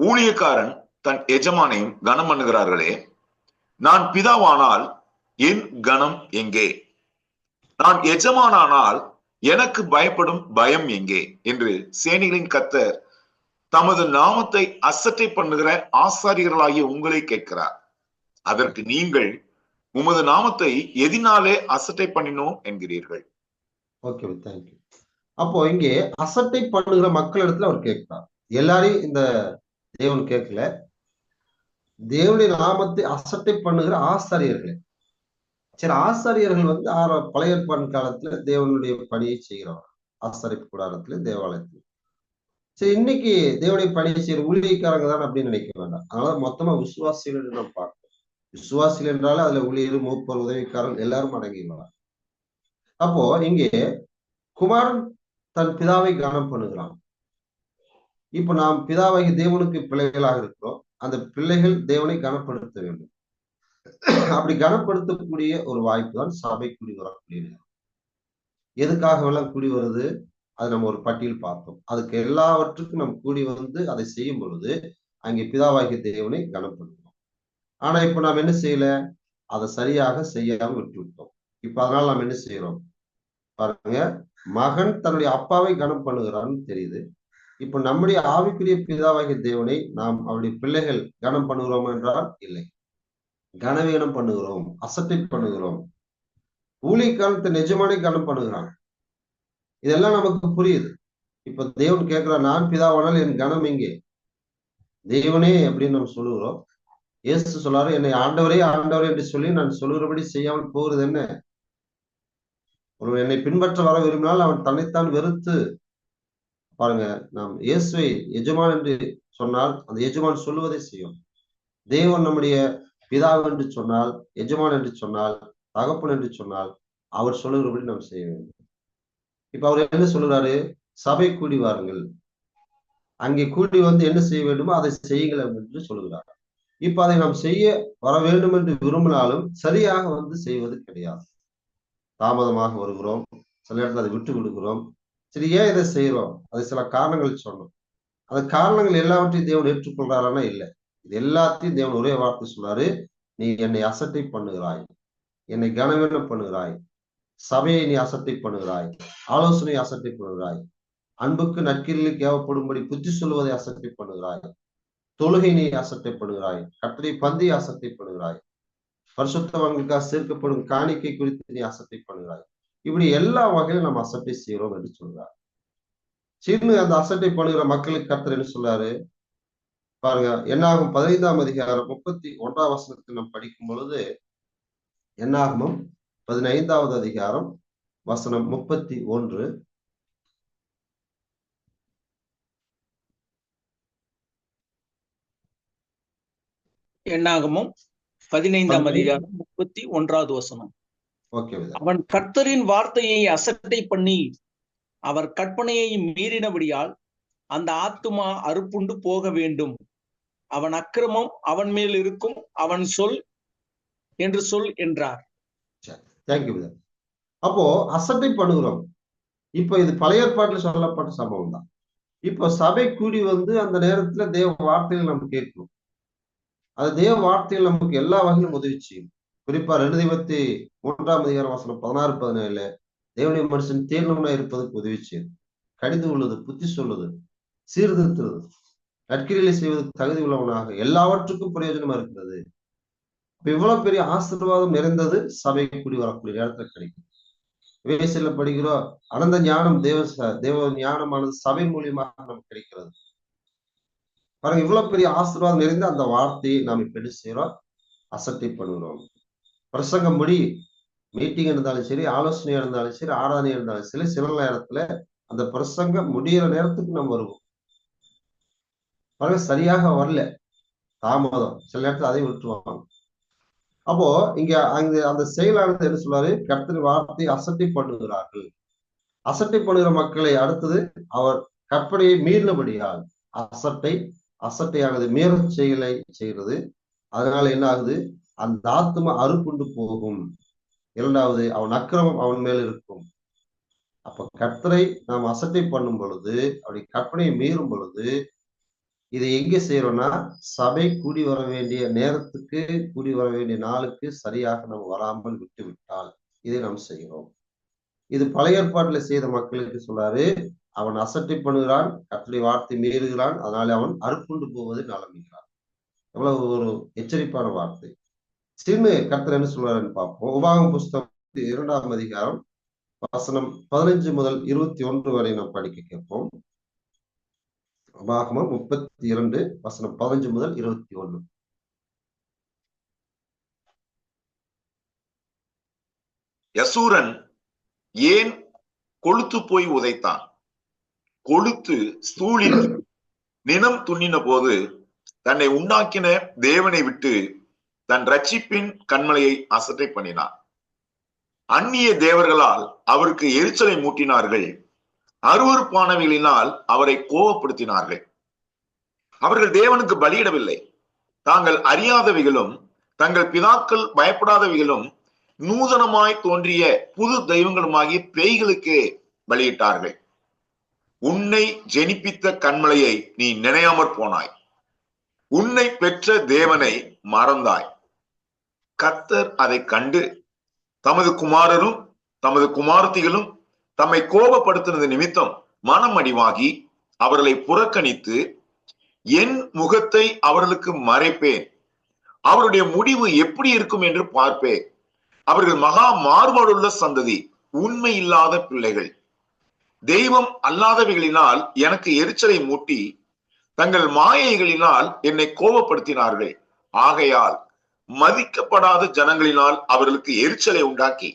ஊழியக்காரன் தன் எஜமானையும் கனம் பண்ணுகிறார்களே, நான் பிதாவானால் என் கனம் எங்கே? நான் எஜமானானால் எனக்கு பயப்படும் பயம் எங்கே என்று சேனைகளின் கர்த்தர் தமது நாமத்தை அசட்டை பண்ணுகிற ஆசாரியர்களாகிய உங்களை கேட்கிறார். அதற்கு நீங்கள் உமது நாமத்தை எதினாலே அசட்டை பண்ணினோம் என்கிறீர்கள். Okay, thank you. அப்போ இங்கே அசட்டை பண்ணுகிற மக்கள் இடத்துல அவர் கேட்கிறார். எல்லாரையும் இந்த தேவன் கேட்கல, தேவனுடைய நாமத்தை அசட்டை பண்ணுகிற ஆசாரியர்களே. சரி, ஆசாரியர்கள் வந்து பழைய ஏற்பாடு காலத்துல தேவனுடைய பணியை செய்கிறவர், ஆசாரிப்பு கூடாரத்துல, தேவாலயத்துல. சரி, இன்னைக்கு தேவனுடைய பணியை செய்யற ஊழியக்காரங்க தான் அப்படின்னு நினைக்க வேண்டாம். அதனால மொத்தமா விசுவாசிகள் நம்ம பார்க்கணும். விசுவாசிகள் என்றாலும் அதுல ஊழியர், மூப்பர், உதவிக்காரன் எல்லாரும் அடங்கிடுவாங்க. அப்போ இங்கே குமாரன் தன் பிதாவை கனம் பண்ணுகிறான். இப்ப நாம் பிதாவாகி தேவனுக்கு பிள்ளைகளாக இருக்கிறோம். அந்த பிள்ளைகள் தேவனை கனப்படுத்த வேண்டும். அப்படி கனப்படுத்தக்கூடிய ஒரு வாய்ப்பு தான் சபை கூடி வரக்கூடிய நேரம். எதுக்காக எல்லாம் கூடி வருது? அது நம்ம ஒரு பட்டியல் பார்த்தோம். அதுக்கு எல்லாவற்றுக்கும் நம்ம கூடி வந்து அதை செய்யும் பொழுது அங்கே பிதாவாகிய தேவனை கனப்படுத்துறோம். ஆனா இப்ப நாம் என்ன செய்யல? அதை சரியாக செய்யாம விட்டு விட்டோம். இப்ப அதனால நாம் என்ன செய்யறோம் பாருங்க, மகன் தன்னுடைய அப்பாவை கனம் பண்ணுகிறான்னு தெரியுது. இப்ப நம்முடைய ஆவிக்குரிய பிதாவாகிய தேவனை நாம் அவருடைய பிள்ளைகள் கனம் பண்ணுகிறோம் என்றால் இல்லை, கனவீனம் பண்ணுகிறோம், அசட்டை பண்ணுகிறோம். ஊழியக்காரத்தை நிஜமானே கனம் பண்ணுகிறான். இதெல்லாம் நமக்கு புரியுது. இப்ப தேவன் கேட்கிறார், நான் பிதாவானால் என் கனம் எங்கே? தேவனே அப்படின்னு நம்ம சொல்லுகிறோம். இயேசு சொல்லாரு, என்னை ஆண்டவரே ஆண்டவரே என்று சொல்லி நான் சொல்லுகிறபடி செய்யாமல் போகிறது என்ன? ஒருவன் என்னை பின்பற்ற வர விரும்பினால் அவன் தன்னைத்தான் வெறுத்து, பாருங்க, நாம் இயேசுவை எஜமான் என்று சொன்னால் அந்த எஜமான் சொல்லுவதை செய்யும். தேவன் நம்முடைய பிதா என்று சொன்னால், எஜமான் என்று சொன்னால், தகப்பன் என்று சொன்னால் அவர் சொல்லுகிறபடி நாம் செய்ய வேண்டும். இப்ப அவர் என்ன சொல்லுறாரு? சபை கூடி வாருங்கள், அங்கே கூடி வந்து என்ன செய்ய வேண்டுமோ அதை செய்யுங்கள் என்று சொல்லுகிறார். இப்ப அதை நாம் செய்ய வர வேண்டும் என்று விரும்பினாலும் சரியாக வந்து செய்வது கிடையாது. தாமதமாக வருகிறோம், சில இடத்துல அதை விட்டு கொடுக்கிறோம். சரி, ஏன் இதை செய்யறோம்? அது சில காரணங்கள் சொன்னோம். அந்த காரணங்கள் எல்லாவற்றையும் தேவன் ஏற்றுக்கொள்றாரானா இல்லை. இது எல்லாத்தையும் தேவன் ஒரே வார்த்தை சொல்றாரு, நீ என்னை அசட்டை பண்ணுகிறாய், என்னை கனவீனம் பண்ணுகிறாய், சபையை நீ அசட்டை பண்ணுகிறாய், ஆலோசனை அசட்டை பண்ணுகிறாய், அன்புக்கு நற்கிரிலுக்கு ஏவப்படும்படி புத்தி சொல்வதை அசட்டை பண்ணுகிறாய், தொழுகை நீ அசட்டை பண்ணுகிறாய், கட்டளை பந்தியை அசட்டை பண்ணுகிறாய், பரிசுத்தவான்களுக்காக சேர்க்கப்படும் காணிக்கை குறித்து நீ அசட்டை பண்ணுகிறாய். இப்படி எல்லா வகையிலும் நம்ம அசட்டை செய்யறோம் என்று சொல்றார். சின்ன அந்த அசட்டை பண்ணுகிற மக்களுக்கு கர்த்தர் என்ன சொல்றாரு பாருங்க. என்னாகும் 15ஆம் அதிகாரம் 31ஆம் வசனத்தில் நாம் படிக்கும் பொழுது, என்னாகமும் 15வது அதிகாரம் வசனம் 31. என்னாகமும் 15ஆம் அதிகாரம் 31வது வசனம். அவன் கர்த்தரின் வார்த்தையை அசட்டை பண்ணி அவர் கற்பனையை மீறினபடியால் அந்த ஆத்துமா அறுப்புண்டு போக வேண்டும். அவன் அக்கிரமம் அவன் மேல் இருக்கும், அவன் சொல் என்று சொல் என்றார். அப்போ அசட்டை பண்ணுகிறோம். இப்ப இது பழைய ஏற்பாட்டில் சொல்லப்பட்ட சம்பவம் தான். இப்போ சபை கூடி வந்து அந்த நேரத்துல தேவ வார்த்தைகள் நம்ம கேட்கணும். அது தேவ வார்த்தைகள் நமக்கு எல்லா வகையிலும் உதவி செய்யும். குறிப்பா 2 அதிகாரம் வசனம் 16, 17 தேவனுடைய மனுஷன் தேர்ந்தவனா இருப்பதற்கு உதவி செய்யுது. கடிந்து உள்ளது, புத்தி சொல்லுது, சீர்திருத்துறது, நற்கிரிகளை செய்வதற்கு தகுதி உள்ளவனாக எல்லாவற்றுக்கும் பிரயோஜனமா இருக்கிறது. இவ்வளவு பெரிய ஆசீர்வாதம் நிறைந்தது சபை கூடி வரக்கூடிய நேரத்துல கிடைக்கும். வேசில படிக்கிறோம், அனந்த ஞானம் தேவ ஞானமானது சபை மூலியமாக நமக்கு கிடைக்கிறது. பாருங்க, இவ்வளவு பெரிய ஆசீர்வாதம் நிறைந்த அந்த வார்த்தையை நாம் இப்ப என்ன செய்யறோம்? அசட்டை பண்ணுகிறோம். பிரசங்கம் முடி, மீட்டிங் இருந்தாலும் சரி, ஆலோசனையா இருந்தாலும் சரி, ஆராதனை இருந்தாலும் சரி, சில நேரத்துல அந்த பிரசங்கம் முடிகிற நேரத்துக்கு நம்ம வருவோம். பாருங்க, சரியாக வரல, தாமதம், சில நேரத்துல அதை விட்டுருவாங்க. அப்போ இங்க அந்த செயலாளர் என்ன சொல்றாரு? கர்த்தரின் வார்த்தையை அசட்டை பண்ணுகிறார்கள். அசட்டை பண்ணுகிற மக்களை அடுத்தது அவர் கற்பனையை மீறினபடியால் அசட்டையானது மீற செயலை செய்கிறது. அதனால என்ன ஆகுது? அந்த ஆத்மா அறுப்புண்டு போகும். இரண்டாவது, அவன் அக்கிரமம் அவன் மேல் இருக்கும். அப்ப கர்த்தரை நாம் அசட்டை பண்ணும் பொழுது, அப்படி கற்பனையை மீறும் பொழுது, இதை எங்க செய்யறோம்னா சபை கூடி வர வேண்டிய நேரத்துக்கு, கூடி வர வேண்டிய நாளுக்கு சரியாக நம்ம வராமல் விட்டு விட்டால் இதை நாம் செய்கிறோம். இது பழைய ஏற்பாட்டில் செய்த மக்களுக்கு சொல்றாரு, அவன் அசட்டை பண்ணுகிறான், கர்த்தருடைய வார்த்தை மீறுகிறான், அதனால அவன் அறுப்புண்டு போவது நலமிக்கிறான். எவ்வளவு ஒரு எச்சரிப்பான வார்த்தை. சின்ன கர்த்தர் என்ன சொல்றாருன்னு பார்ப்போம். உபாகமம் புஸ்தகம் 2ஆம் அதிகாரம் வசனம் 15 முதல் 21 வரை நாம் படிக்க கேட்போம். உபாகமம் 32 வசனம் 15 முதல் 21. யசூரன் ஏன் கொழுத்து போய் உதைத்தான்? கொழுத்து ஸ்தூலின் நினம் துண்ணின போது தன்னை உண்டாக்கின தேவனை விட்டு தன் ரட்சிப்பின் கண்மலையை அசட்டை பண்ணினான். அந்நிய தேவர்களால் அவருக்கு எரிச்சலை மூட்டினார்கள். அருவருப்பானவைகளினால் அவரை கோபப்படுத்தினார்கள். அவர்கள் தேவனுக்கு பலியிடவில்லை. தாங்கள் அறியாதவைகளும் தங்கள் பிதாக்கள் பயப்படாதவைகளும் நூதனமாய் தோன்றிய புது தெய்வங்களுமாகிய பேய்களுக்கே பலியிட்டார்கள். உன்னை ஜெனிப்பித்த கண்மலையை நீ நினையாமற் போனாய். உன்னை பெற்ற தேவனை மறந்தாய். கர்த்தர் அதை கண்டு தமது குமாரரும் தமது குமாரத்திகளும் தம்மை கோபப்படுத்தினது நிமித்தம் மனம் அடிவாகி அவர்களை புறக்கணித்து, என் முகத்தை அவர்களுக்கு மறைப்பேன், அவருடைய முடிவு எப்படி இருக்கும் என்று பார்ப்பேன். அவர்கள் மகா மாறுபாடுள்ள சந்ததி, உண்மை இல்லாத பிள்ளைகள், தெய்வம் அல்லாதவைகளினால் எனக்கு எரிச்சலை மூட்டி தங்கள் மாயைகளினால் என்னை கோபப்படுத்தினார்கள். ஆகையால் மதிக்கப்படாத ஜனங்களினால் அவர்களுக்கு எரிச்சலை உண்டாக்கி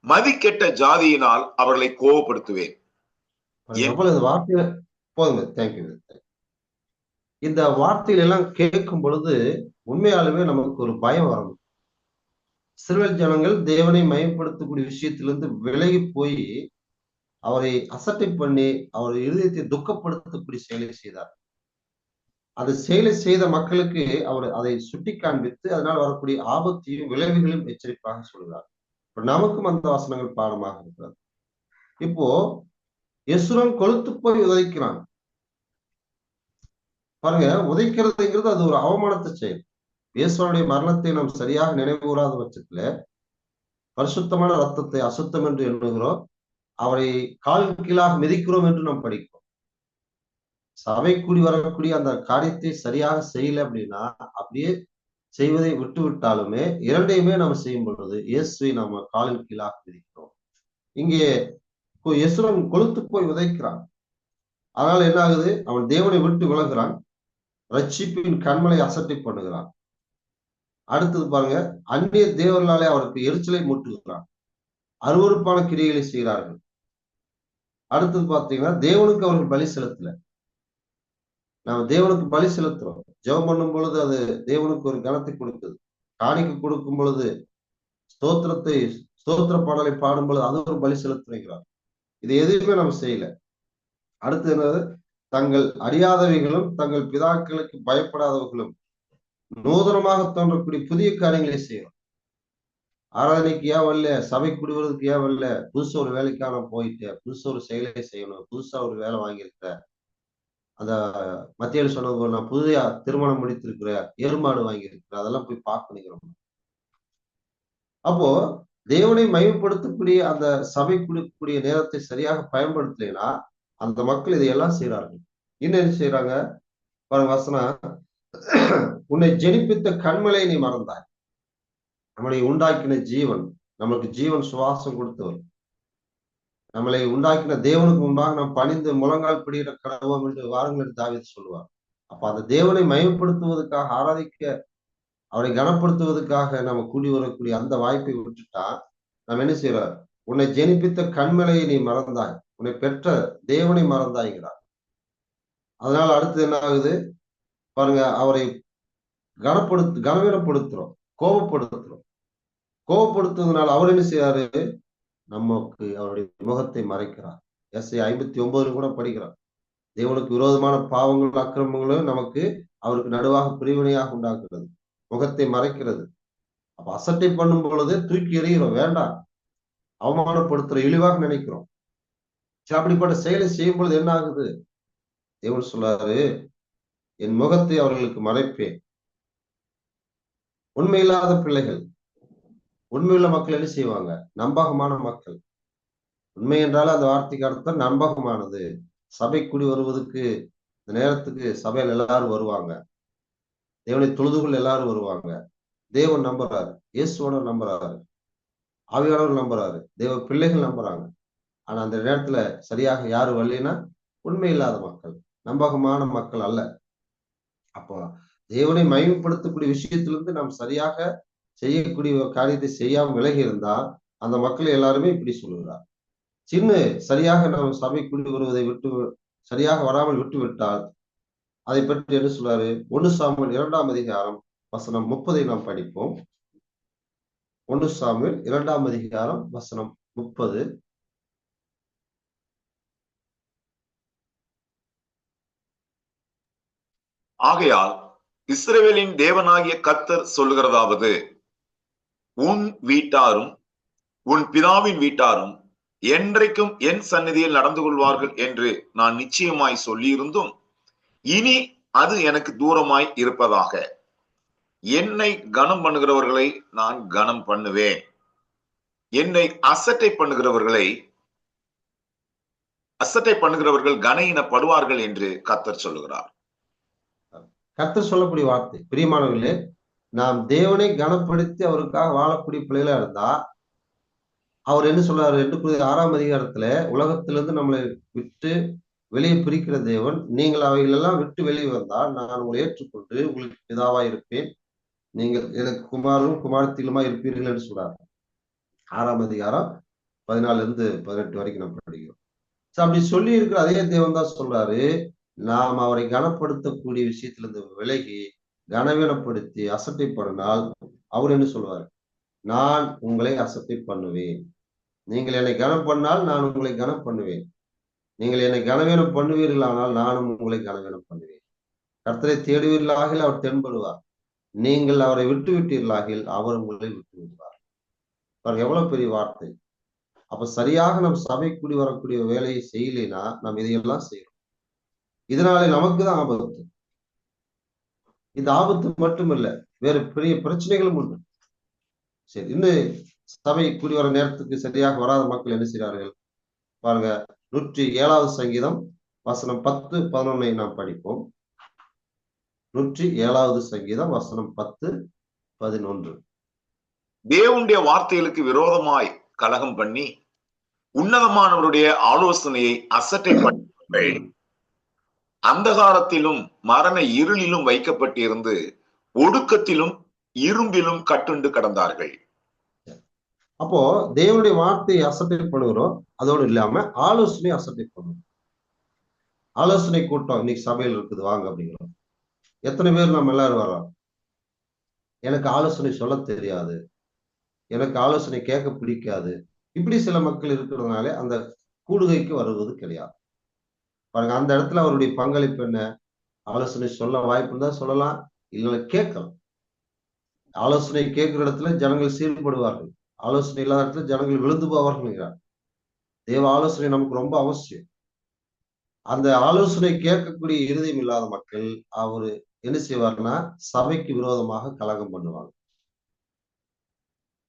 மதிக்கெட்ட ஜாதியினால் அவர்களை கோபப்படுத்துவேன். இந்த வார்த்தைகள் எல்லாம் கேட்கும் பொழுது உண்மையாலுமே நமக்கு ஒரு பயம் வரணும். இஸ்ரவேல் ஜனங்கள் தேவனை மயப்படுத்தக்கூடிய விஷயத்திலிருந்து விலகி போய் அவரை அசட்டை பண்ணி அவர் இருதயத்தை துக்கப்படுத்தக்கூடிய செயலை செய்தார். அந்த செயலை செய்த மக்களுக்கு அவர் அதை சுட்டி காண்பித்து அதனால் வரக்கூடிய ஆபத்தையும் விளைவுகளையும் எச்சரிப்பாக சொல்கிறார். நமக்கும் அந்த வசனங்கள் பாடமாக இருக்கிறது. இப்போ யெசுரன் கொழுத்து போய் உதைக்கிறான். பாருங்க, உதைக்கிறதுங்கிறது அது ஒரு அவமானத்தை செயல். இயேசுவனுடைய மரணத்தை நாம் சரியாக நினைவு கூறாத பட்சத்துல பரிசுத்தமான ரத்தத்தை அசுத்தம் என்று எண்ணுகிறோம், அவரை கால் கீழாக மிதிக்கிறோம் என்று நாம் படிக்கிறோம். சபை கூடி வரக்கூடிய அந்த காரியத்தை சரியாக செய்யல அப்படின்னா, அப்படியே செய்வதை விட்டு விட்டாலுமே இரண்டையுமே நாம் செய்யும் பொழுது இயேசுவை நாம காலின் கீழாக மிதிக்கிறோம். இங்கே யெசுரன் கொழுத்து போய் உதைக்கிறான். அதனால என்ன ஆகுது? அவன் தேவனை விட்டு விலகுறான், ரட்சிப்பின் கண்மலை அசட்டை பண்ணுகிறான். அடுத்தது பாருங்க, அந்நிய தேவர்களாலே அவருக்கு எரிச்சலை மூட்டுகிறான், அருவருப்பான கிரியைகளை செய்கிறார்கள். அடுத்தது பாத்தீங்கன்னா, தேவனுக்கு அவர்கள் பலி செலுத்தல. நாம தேவனுக்கு பலி செலுத்துறோம், ஜெபம் பண்ணும் பொழுது அது தேவனுக்கு ஒரு கனத்தை கொடுக்குது. காணிக்கை கொடுக்கும் பொழுது ஸ்தோத்திர பாடலை பாடும் பொழுது அது ஒரு பலி செலுத்துகிறார். இது எதுவுமே நம்ம செய்யல. அடுத்து என்னது? தங்கள் அறியாதவைகளும் தங்கள் பிதாக்களுக்கு பயப்படாதவர்களும் நூதனமாக தோன்றக்கூடிய புதிய காரியங்களை செய்யறோம். ஆராதனைக்கு ஏன் வரல, சபை குடிவரதுக்கு ஏன் வரல, புதுசா ஒரு வேலைக்கான போயிட்டு புதுசா ஒரு செயலை செய்யணும், புதுசா ஒரு வேலை வாங்கியிருக்க, அந்த மத்தியில் சொன்னது போல நான் புதிய திருமணம் முடித்திருக்கிற, எருமாடு வாங்கியிருக்கிறேன், அதெல்லாம் போய் பார்க்கணுங்கிறோம். அப்போ தேவனை மையப்படுத்தக்கூடிய அந்த சபை கொடுக்கக்கூடிய நேரத்தை சரியாக பயன்படுத்தலைன்னா அந்த மக்கள் இதையெல்லாம் செய்யறார்கள். இன்னும் என்ன செய்யறாங்க பாருங்க, வசனம், உன்னை ஜெனிப்பித்த கண்மலை நீ மறந்தாய். நம்மளை உண்டாக்கின ஜீவன், நமக்கு ஜீவன் சுவாசம் கொடுத்தவர், நம்மளை உண்டாக்கின தேவனுக்கு முன்பாக நாம் பணிந்து முழங்கால் பிடியிட கடவோம் என்று வாருங்கள் தாவீது சொல்லுவார். அப்ப அந்த தேவனை மயப்படுத்துவதற்காக, ஆராதிக்க, அவரை கனப்படுத்துவதற்காக நம்ம கூடி வரக்கூடிய அந்த வாய்ப்பை விட்டுட்டா நம்ம என்ன செய்யறோம்? உன்னை ஜெனிப்பித்த கண்மலையை நீ மறந்தாய், உன்னை பெற்ற தேவனை மறந்தாய்கிறார். அதனால அடுத்து என்ன ஆகுது பாருங்க, அவரை கனவீனப்படுத்துறோம், கோபப்படுத்துறோம். கோபப்படுத்துவதனால அவர் என்ன செய்யறாரு? நமக்கு அவருடைய முகத்தை மறைக்கிறார். எஸ்ஐ 59 கூட படிக்கிறார். தேவனுக்கு விரோதமான பாவங்கள் அக்கிரமங்களும் நமக்கு அவருக்கு நடுவாக பிரிவினையாக உண்டாக்குறது, முகத்தை மறைக்கிறது. அப்ப அசட்டை பண்ணும் பொழுது தூக்கி எறிகிறோம், வேண்டாம், அவமானப்படுத்துற, இழிவாக நினைக்கிறோம். அப்படிப்பட்ட செயலை செய்யும் பொழுது என்ன ஆகுது? தேவன் சொல்றாரு, என் முகத்தை அவர்களுக்கு மறைப்பேன். உண்மையில்லாத பிள்ளைகள், உண்மையுள்ள மக்கள் என்ன செய்வாங்க? நம்பகமான மக்கள். உண்மை என்றாலும் அந்த வார்த்தைக்கு அர்த்தம் நம்பகமானது. சபை கூடி வருவதற்கு இந்த நேரத்துக்கு சபையில் எல்லாரும் வருவாங்க, தேவனை தொழுதுகள் எல்லாரும் வருவாங்க. தேவன் நம்புறாரு, இயேசுவோட நம்புறாரு, ஆவியானவர் நம்புறாரு, தேவ பிள்ளைகள் நம்புறாங்க. ஆனா அந்த நேரத்துல சரியாக யாரு வரலைன்னா உண்மை இல்லாத மக்கள், நம்பகமான மக்கள் அல்ல. அப்போ தேவனை மகிமைப்படுத்தக்கூடிய விஷயத்திலிருந்து நாம் சரியாக செய்யக்கூடிய காரியத்தை செய்யாமல் விலகி இருந்தால் அந்த மக்கள் எல்லாருமே இப்படி சொல்லுகிறார். சின்ன சரியாக நாம் சபை கூடி வருவதை விட்டு, சரியாக வராமல் விட்டு விட்டால் அதை பற்றி என்ன சொல்றாரு? 1 சாமுவேல் 2ஆம் அதிகாரம் வசனம் 30 நாம் படிப்போம். 1 சாமுவேல் 2ஆம் அதிகாரம் வசனம் 30. ஆகையால் இஸ்ரவேலின் தேவனாகிய கர்த்தர் சொல்லுகிறதாவது, உன் வீட்டாரும் உன் பிதாவின் வீட்டாரும் என்றைக்கும் என் சந்நிதியில் நடந்து கொள்வார்கள் என்று நான் நிச்சயமாய் சொல்லியிருந்தும் இனி அது எனக்கு தூரமாய் இருப்பதாக. என்னை கனம் பண்ணுகிறவர்களை நான் கனம் பண்ணுவேன், என்னை அசட்டை பண்ணுகிறவர்கள் கனையினப்படுவார்கள் என்று கர்த்தர் சொல்லுகிறார். கர்த்தர் சொல்லக்கூடிய வார்த்தை. பிரியமானவர்களே, நாம் தேவனை கனப்படுத்தி அவருக்காக வாழக்கூடிய பிள்ளைகளா இருந்தா அவர் என்ன சொல்றாரு? 2 அதிகாரத்துல, உலகத்திலிருந்து நம்மளை விட்டு வெளியே பிரிக்கிற தேவன், நீங்கள் அவைகளெல்லாம் விட்டு வெளியே வந்தால் நான் உங்களை ஏற்றுக்கொண்டு உங்களுக்கு பிதாவா இருப்பேன், நீங்கள் எனக்கு குமாரும் குமாரத்திலுமா இருப்பீர்கள் என்று சொல்றாரு. 6ஆம் அதிகாரம் 14-18 வரைக்கும் நம்ம படிக்கிறோம். அப்படி சொல்லி இருக்கிற அதே தேவன் தான் சொல்றாரு, நாம் அவரை கனப்படுத்தக்கூடிய விஷயத்திலிருந்து விலகி கனவீனப்படுத்தி அசட்டை பண்ணினால் அவர் என்ன சொல்வார்? நான் உங்களை அசட்டை பண்ணுவேன். நீங்கள் என்னை கனம் பண்ணால் நான் உங்களை கனம் பண்ணுவேன், நீங்கள் என்னை கனவீனம் பண்ணுவீர்களானால் நானும் உங்களை கனவீனம் பண்ணுவேன். கர்த்தரை தேடுவீர்களாகில் அவர் தென்படுவார், நீங்கள் அவரை விட்டு விட்டீர்களாகில் அவர் உங்களை விட்டு விடுவார். பாருங்க எவ்வளவு பெரிய வார்த்தை. அப்ப சரியாக நம் சபை கூடி வரக்கூடிய வேலையை செய்யலைன்னா நாம் இதையெல்லாம் செய்யறோம். இதனாலே நமக்கு தான் ஆபத்து. இந்த ஆபத்து மட்டுமல்ல, வேறு பெரிய பிரச்சனைகளும் உண்டு. சரி, இன்னும் சபை கூடி வர நேரத்துக்கு சரியாக வராத மக்கள் என்ன செய்கிறார்கள் பாருங்க. 107வது சங்கீதம் வசனம் 10-11 நாம் படிப்போம். 107வது சங்கீதம் வசனம் 10-11. தேவனுடைய வார்த்தைகளுக்கு விரோதமாய் கலகம் பண்ணி உன்னதமானவருடைய ஆலோசனையை அசட்டை பண்ணி அந்தகாரத்திலும் மரண இருளிலும் வைக்கப்பட்டிருந்து ஒடுக்கத்திலும் இரும்பிலும் கட்டுண்டு கடந்தார்கள். அப்போ தேவனுடைய வார்த்தையை அசட்டை பண்ணுகிறோம், அதோடு இல்லாம ஆலோசனை அசட்டை பண்ணுவோம். ஆலோசனை கூட்டம் இன்னைக்கு சபையில் இருக்குது, வாங்க அப்படிங்கிறோம். எத்தனை பேர் நம்ம எல்லாரும் வரோம்? எனக்கு ஆலோசனை சொல்ல தெரியாது, எனக்கு ஆலோசனை கேட்க பிடிக்காது, இப்படி சில மக்கள் இருக்கிறதுனால அந்த கூடுகைக்கு வருவது கிடையாது. பாருங்க, அந்த இடத்துல அவருடைய பங்களிப்பு என்ன? ஆலோசனை சொல்ல வாய்ப்பு இருந்தா சொல்லலாம், இல்லைன்னா கேட்கலாம். ஆலோசனை கேட்கிற இடத்துல ஜனங்கள் சீர்படுவார்கள், ஆலோசனை இல்லாத இடத்துல ஜனங்கள் விழுந்து போவார்கள். தேவ ஆலோசனை நமக்கு ரொம்ப அவசியம். அந்த ஆலோசனை கேட்கக்கூடிய இருதயம் இல்லாத மக்கள் அவரு என்ன செய்வார்னா சபைக்கு விரோதமாக கலகம் பண்ணுவாங்க.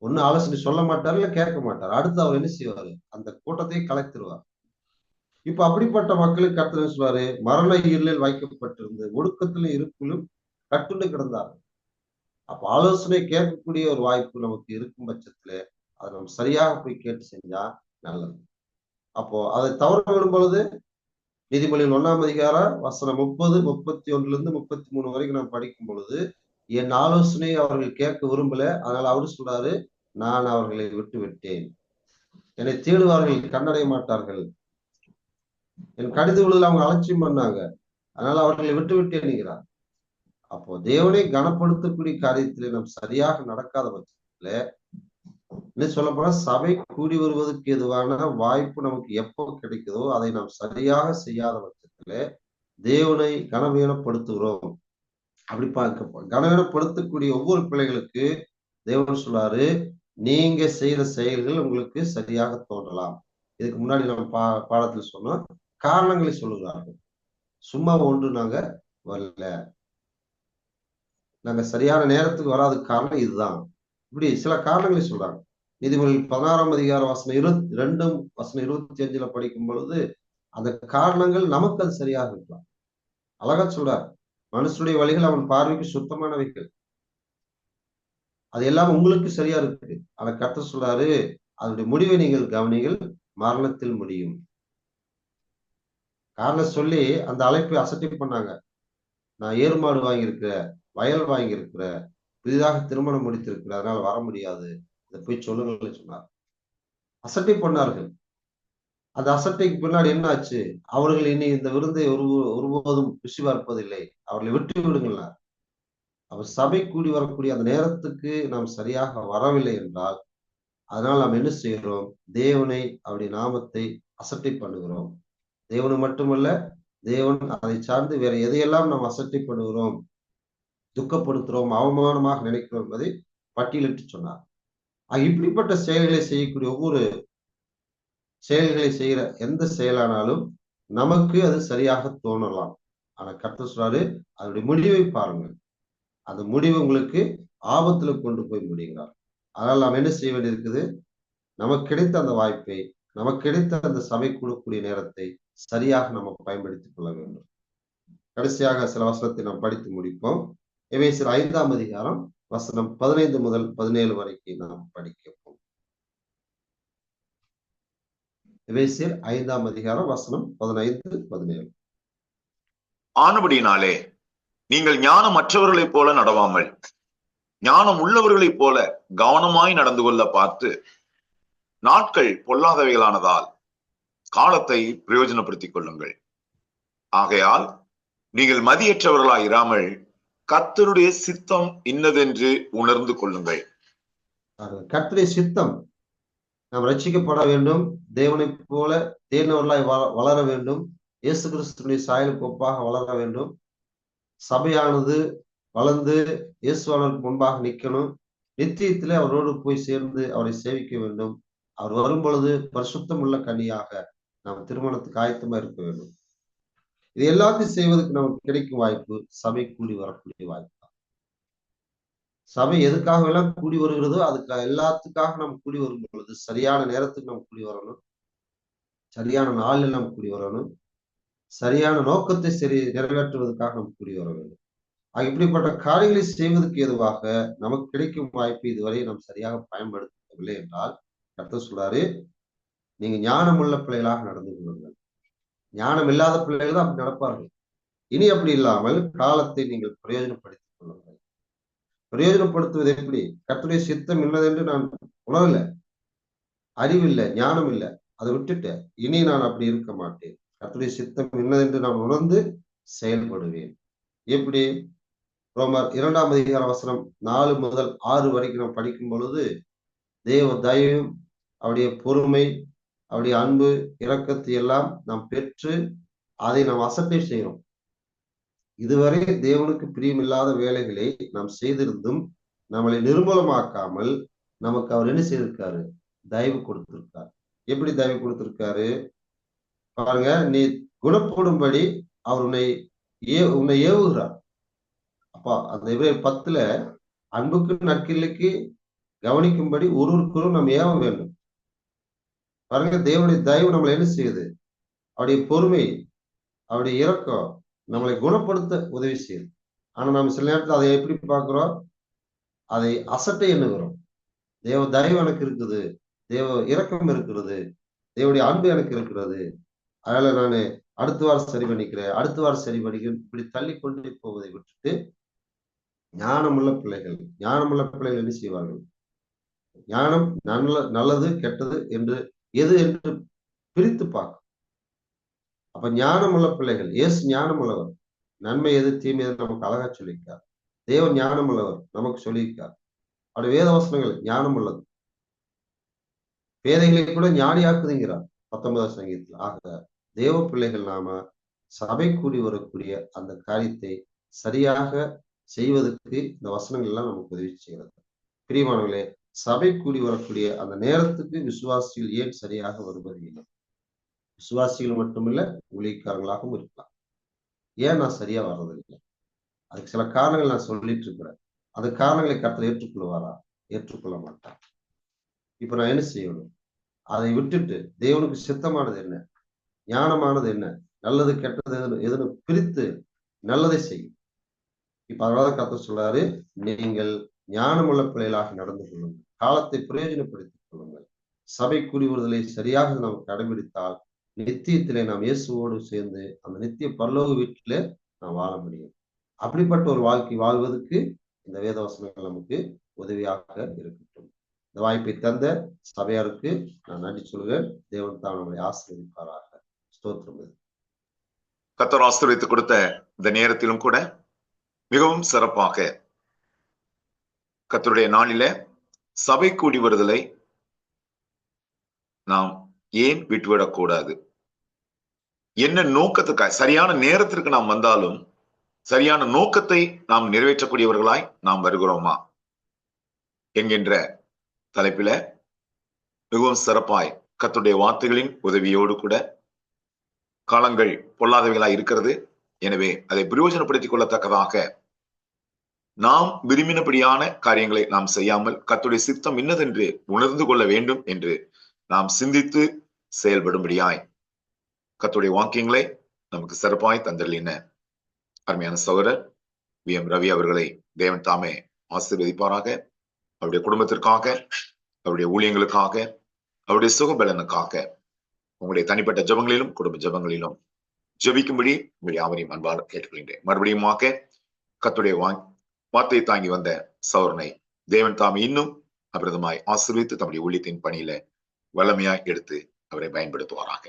ஒண்ணு ஆலோசனை சொல்ல மாட்டாரு, இல்ல கேட்க மாட்டார். அடுத்து அவர் என்ன செய்வாரு? அந்த கூட்டத்தையே கலைத்திருவார். இப்ப அப்படிப்பட்ட மக்களுக்கு கர்த்தர் சொல்வாரு, மரண இருளில் வைக்கப்பட்டிருந்து ஒடுக்கத்திலும் இருப்பிலும் கட்டுண்டு கிடந்தார்கள். அப்ப ஆலோசனை கேட்கக்கூடிய ஒரு வாய்ப்பு நமக்கு இருக்கும் பட்சத்துல அதை நம்ம சரியாக போய் கேட்டு செஞ்சா நல்லது. அப்போ அதை தவற விடும் பொழுது நீதிமொழிகள் 1ஆம் அதிகாரம் வசனம் 30, 31 33 வரைக்கும் நாம் படிக்கும் பொழுது, என் ஆலோசனை அவர்கள் கேட்க விரும்பல, அதனால அவரு சொல்றாரு, நான் அவர்களை விட்டு விட்டேன். என்னை தேடுவார்கள் கண்டடைய மாட்டார்கள். என் கடிதங்களில் அவங்க அலட்சியம் பண்ணாங்க, அதனால அவர்களை விட்டு விட்டேன்கிறார். அப்போ தேவனை கனப்படுத்தக்கூடிய காரியத்திலே நாம் சரியாக நடக்காத பட்சத்துல என்ன சொல்ல போனா சபை கூடி வருவதற்கு எதுவான வாய்ப்பு நமக்கு எப்போ கிடைக்குதோ அதை நாம் சரியாக செய்யாத பட்சத்துல தேவனை கனவீனப்படுத்துகிறோம். அப்படி பார்க்க கனவீனப்படுத்தக்கூடிய ஒவ்வொரு பிள்ளைகளுக்கு தேவன் சொல்றாரு, நீங்க செய்யற செயல்கள் உங்களுக்கு சரியாக தோன்றலாம். இதுக்கு முன்னாடி நம்ம பாடத்தில் சொன்னோம், காரணங்களை சொல்லுகிறார்கள். சும்மா ஒன்று நாங்க வரல, நாங்க சரியான நேரத்துக்கு வராத காரணம் இதுதான், இப்படி சில காரணங்களை சொல்றாங்க. நீதிமொழிகள் 16ஆம் அதிகாரம் வசனம் 22 வசனம் 25 படிக்கும் பொழுது அந்த காரணங்கள் நமக்கு அது சரியாக இருக்கலாம். அழகா சொல்றார், மனுஷனுடைய வழிகள் அவன் பார்வைக்கு சுத்தமானவைகள், அது எல்லாம் உங்களுக்கு சரியா இருக்கு. ஆனா கர்த்தர் சொல்றாரு, அதனுடைய முடிவை நீங்கள் கவனிங்கள், மரணத்தில் முடியும். காரணம் சொல்லி அந்த அழைப்பை அசட்டை பண்ணாங்க. நான் ஏறுமாடு வாங்கியிருக்கிறேன், வயல் வாங்கியிருக்கிறேன், புதிதாக திருமணம் முடித்திருக்கிறேன், அதனால வர முடியாது, இதை போய் சொல்லுங்கள் சொன்னார். அசட்டை பண்ணார்கள். அந்த அசட்டைக்கு பின்னாடி என்ன ஆச்சு? அவர்கள் இனி இந்த விருந்தை ஒருபோதும் ருசி பார்ப்பதில்லை, அவர்களை விட்டு விடுங்களா. அவர் சபை கூடி வரக்கூடிய அந்த நேரத்துக்கு நாம் சரியாக வரவில்லை என்றால், அதனால் நாம் என்ன செய்கிறோம்? தேவனை, அவருடைய நாமத்தை அசட்டை பண்ணுகிறோம். தேவனை மட்டுமல்ல, தேவன் அதை சார்ந்து வேற எதையெல்லாம் நாம் அசட்டை பண்ணுகிறோம், துக்கப்படுத்துறோம், அவமானமாக நினைக்கிறோம் என்பதை பட்டியலிட்டு சொன்னார். இப்படிப்பட்ட செயல்களை செய்யக்கூடிய ஒவ்வொரு செயல்களை செய்கிற எந்த செயலானாலும் நமக்கு அது சரியாக தோணலாம். ஆனா கர்த்தர் சொல்றாரு, அதனுடைய முடிவை பாருங்கள், அந்த முடிவு உங்களுக்கு ஆபத்துல கொண்டு போய் முடிகிறார். அதனால் நாம் என்ன செய்ய வேண்டியிருக்குது? நமக்கு கிடைத்த அந்த வாய்ப்பை, நமக்கு கிடைத்த அந்த சபை கூடக்கூடிய நேரத்தை சரியாக நம்ம பயன்படுத்திக் கொள்ள வேண்டும். கடைசியாக சில வசனத்தை நாம் படித்து முடிப்போம். எபேசியர் 5ஆம் அதிகாரம் வசனம் 15 முதல் 17 வரைக்கும் நாம் படிக்கப்போம். எபேசியர் 5ஆம் அதிகாரம் வசனம் 15, 17. ஆனபடினாலே நீங்கள் ஞானம் மற்றவர்களைப் போல நடவாமல் ஞானம் உள்ளவர்களைப் போல கவனமாய் நடந்து கொள்ள பார்த்து, நாட்கள் பொல்லாதவைகளானதால் காலத்தை பிரயோஜனப்படுத்திக் கொள்ளுங்கள். ஆகையால் நீங்கள் மதியற்றவர்களாய் இராமல் கர்த்தருடைய சித்தம் இன்னதென்று உணர்ந்து கொள்ளுங்கள். கர்த்தருடைய சித்தம், நாம் ரட்சிக்கப்பட வேண்டும், தேவனைப் போல தேர்ந்தவர்களாய் வளர வேண்டும், இயேசு கிறிஸ்துவின் சாயலுக்கு ஒப்பாக வளர வேண்டும், சபையானது வளர்ந்து இயேசுவானவருக்கு முன்பாக நிற்கணும், நித்தியத்திலே அவரோடு போய் சேர்ந்து அவரை சேவிக்க வேண்டும். அவர் வரும் பொழுது பரிசுத்தம் உள்ள கன்னியாக நாம் திருமணத்துக்கு ஆயத்தமா இருக்க வேண்டும். இது எல்லாத்தையும் செய்வதற்கு நமக்கு கிடைக்கும் வாய்ப்பு சபை கூடி வரக்கூடிய வாய்ப்பு தான். சபை எதுக்காக எல்லாம் கூடி வருகிறதோ அதுக்கு எல்லாத்துக்காக நாம் கூடி வரும் பொழுது சரியான நேரத்துக்கு நாம் கூடி வரணும், சரியான நாளில் நாம் கூடி வரணும், சரியான நோக்கத்தை நிறைவேற்றுவதற்காக நாம் கூடி வர வேண்டும். இப்படிப்பட்ட காரியங்களை செய்வதற்கு எதுவாக நமக்கு கிடைக்கும் வாய்ப்பு இதுவரை நாம் சரியாக பயன்படுத்தவில்லை என்றால் கர்த்தர் சொல்றாரு, நீங்க ஞானம் உள்ள பிள்ளைகளாக நடந்து கொள்ளுங்கள். ஞானம் இல்லாத பிள்ளைகள் தான் அப்படி நடப்பார்கள். இனி அப்படி இல்லாமல் காலத்தை நீங்கள் பிரயோஜனப்படுத்திக் கொள்ளுங்கள். பிரயோஜனப்படுத்துவது எப்படி? கர்த்தருடைய சித்தம் என்னதென்று நான் உணரல, அறிவில்லை, ஞானம் இல்லை, அதை விட்டுட்டேன், இனி நான் அப்படி இருக்க மாட்டேன். கர்த்தருடைய சித்தம் என்னதென்று நான் உணர்ந்து செயல்படுவேன். எப்படி? ரோமர் 2ஆம் அதிகார வசனம் 4 முதல் 6 வரைக்கும் நாம் படிக்கும் பொழுது தேவ தயவும் அவருடைய பொறுமை, அவருடைய அன்பு, இரக்கத்தை எல்லாம் நாம் பெற்று அதை நாம் அசட்டை செய்யறோம். இதுவரை தேவனுக்கு பிரியமில்லாத வேலைகளை நாம் செய்திருந்தும் நம்மளை நிர்மூலமாக்காமல் நமக்கு அவர் என்ன செய்திருக்காரு? தயவு கொடுத்திருக்காரு. எப்படி தயவு கொடுத்திருக்காரு பாருங்க. நீ குணப்படும்படி அவர் உன்னை ஏவுகிறார். அப்பா அந்த எபிரேயர் 10ல அன்புக்கு நற்கில்லைக்கு கவனிக்கும்படி ஒருவருக்கும் நாம் ஏவ வேண்டும். பாருங்க, தேவனுடைய தயவு நம்மளை என்ன செய்யுது? அவருடைய பொறுமை, அவருடைய இரக்கம் நம்மளை குணப்படுத்த உதவி செய்யுது. ஆனா நம்ம சில நேரத்தில் அதை எப்படி பார்க்கிறோம்? அதை அசட்டை எண்ணுகிறோம். தேவ தயவு எனக்கு இருக்குது, தேவ இரக்கம் இருக்கிறது, தேவனுடைய அன்பு எனக்கு இருக்கிறது, அதனால நான் அடுத்த வாரம் சரி பண்ணிக்கிறேன், அடுத்த வாரம் சரி பண்ணிக்கிறேன், இப்படி தள்ளி கொண்டே போவதை விட்டுட்டு ஞானமுள்ள பிள்ளைகள் என்ன செய்வார்கள்? ஞானம் நல்லது கெட்டது என்று எது என்று பிரித்து பார்க்கும். அப்ப ஞானமுள்ள பிள்ளைகள், இயேசு ஞானமுள்ளவர், நன்மை எது தீமை எது நமக்கு அழகா சொல்லியிருக்கார். தேவன் ஞானமுள்ளவர் நமக்கு சொல்லியிருக்கார். அவருடைய வேத வசனங்கள் ஞானம் உள்ளது, பேதைகளை கூட ஞானியாக்குதுங்கிறார் 19ஆம் சங்கீதத்தில். ஆக தேவ பிள்ளைகள் நாம சபை கூடி வரக்கூடிய அந்த காரியத்தை சரியாக செய்வதற்கு இந்த வசனங்கள் எல்லாம் நமக்கு உதவி செய்கிறது. பிரியமானவர்களே, சபை கூடி வரக்கூடிய அந்த நேரத்துக்கு விசுவாசிகள் ஏன் சரியாக வருவது இல்லை? விசுவாசிகள் மட்டுமில்ல, ஊழியக்காரங்களாகவும் இருக்கலாம். ஏன் நான் சரியா வர்றதில்லை? அதுக்கு சில காரணங்கள் நான் சொல்லிட்டு இருக்கிறேன். அந்த காரணங்களை கர்த்தர் ஏற்றுக்கொள்வாரா? ஏற்றுக்கொள்ள மாட்டார். இப்ப நான் என்ன செய்யணும்? அதை விட்டுட்டு தேவனுக்கு சித்தமானது என்ன, ஞானமானது என்ன, நல்லது கெட்டது எதுன்னு பிரித்து நல்லதை செய்யும். இப்ப அதனால கர்த்தர் சொல்றாரு, நீங்கள் ஞானமுள்ள பிள்ளைகளாக நடந்து கொள்ளுங்கள், காலத்தை பிரயோஜனப்படுத்திக் கொள்ளுங்கள். சபை கூடி வருதலை சரியாக நாம் கடைபிடித்தால் நித்தியத்திலே நாம் இயேசுவோடு சேர்ந்து அந்த நித்திய பரலோக வீட்டிலே நாம் வாழ முடியும். அப்படிப்பட்ட ஒரு வாழ்க்கை வாழ்வதற்கு இந்த வேதவசனங்கள் நமக்கு உதவியாக இருக்கட்டும். இந்த வாய்ப்பை தந்த சபையாருக்கு நான் நன்றி சொல்கிறேன். தேவன் தான் நம்மளை ஆசீர்வதிப்பாராக. ஸ்தோத்திரம். கர்த்தர் ஆசீர்வதித்து கொடுத்த இந்த நேரத்திலும் கூட மிகவும் சிறப்பாக கர்த்தருடைய நாளில சபை கூடி வருதலை நாம் ஏன் விட்டுவிடக்கூடாது, என்ன நோக்கத்துக்காக, சரியான நேரத்திற்கு நாம் வந்தாலும் சரியான நோக்கத்தை நாம் நிறைவேற்றக்கூடியவர்களாய் நாம் வருகிறோமா என்கின்ற தலைப்பில மிகவும் சிறப்பாய் கர்த்தருடைய வார்த்தைகளின் உதவியோடு கூட காலங்கள் பொல்லாதவைகளாய் இருக்கிறது. எனவே அதை பிரயோஜனப்படுத்திக் கொள்ளத்தக்கதாக நாம் விரும்பினபடியான காரியங்களை நாம் செய்யாமல் கர்த்தருடைய சித்தம் இன்னதென்று உணர்ந்து கொள்ள வேண்டும் என்று நாம் சிந்தித்து செயல்படும்படியாய் கர்த்தருடைய வாக்கியங்களை நமக்கு சிறப்பாய் தந்தளின அருமையான சகோதரர் வி.எம். ரவி அவர்களை தேவன் தாமே ஆசீர்வதிப்பாராக. அவருடைய குடும்பத்திற்காக, அவருடைய ஊழியங்களுக்காக, அவருடைய சுகபலனுக்காக உங்களுடைய தனிப்பட்ட ஜபங்களிலும் குடும்ப ஜபங்களிலும் ஜபிக்கும்படி உங்கள் யாவரையும் அன்பாக கேட்டுக்கொள்கின்றேன். மறுபடியுமாக கர்த்தருடைய வார்த்தையை தாங்கி வந்த சௌரனை தேவன் தாமே இன்னும் அபிரதமாய் ஆசீர்வதித்து தம்முடைய ஊழியத்தின் பணியில வல்லமையாய் எடுத்து அவரை பயன்படுத்துவாராக.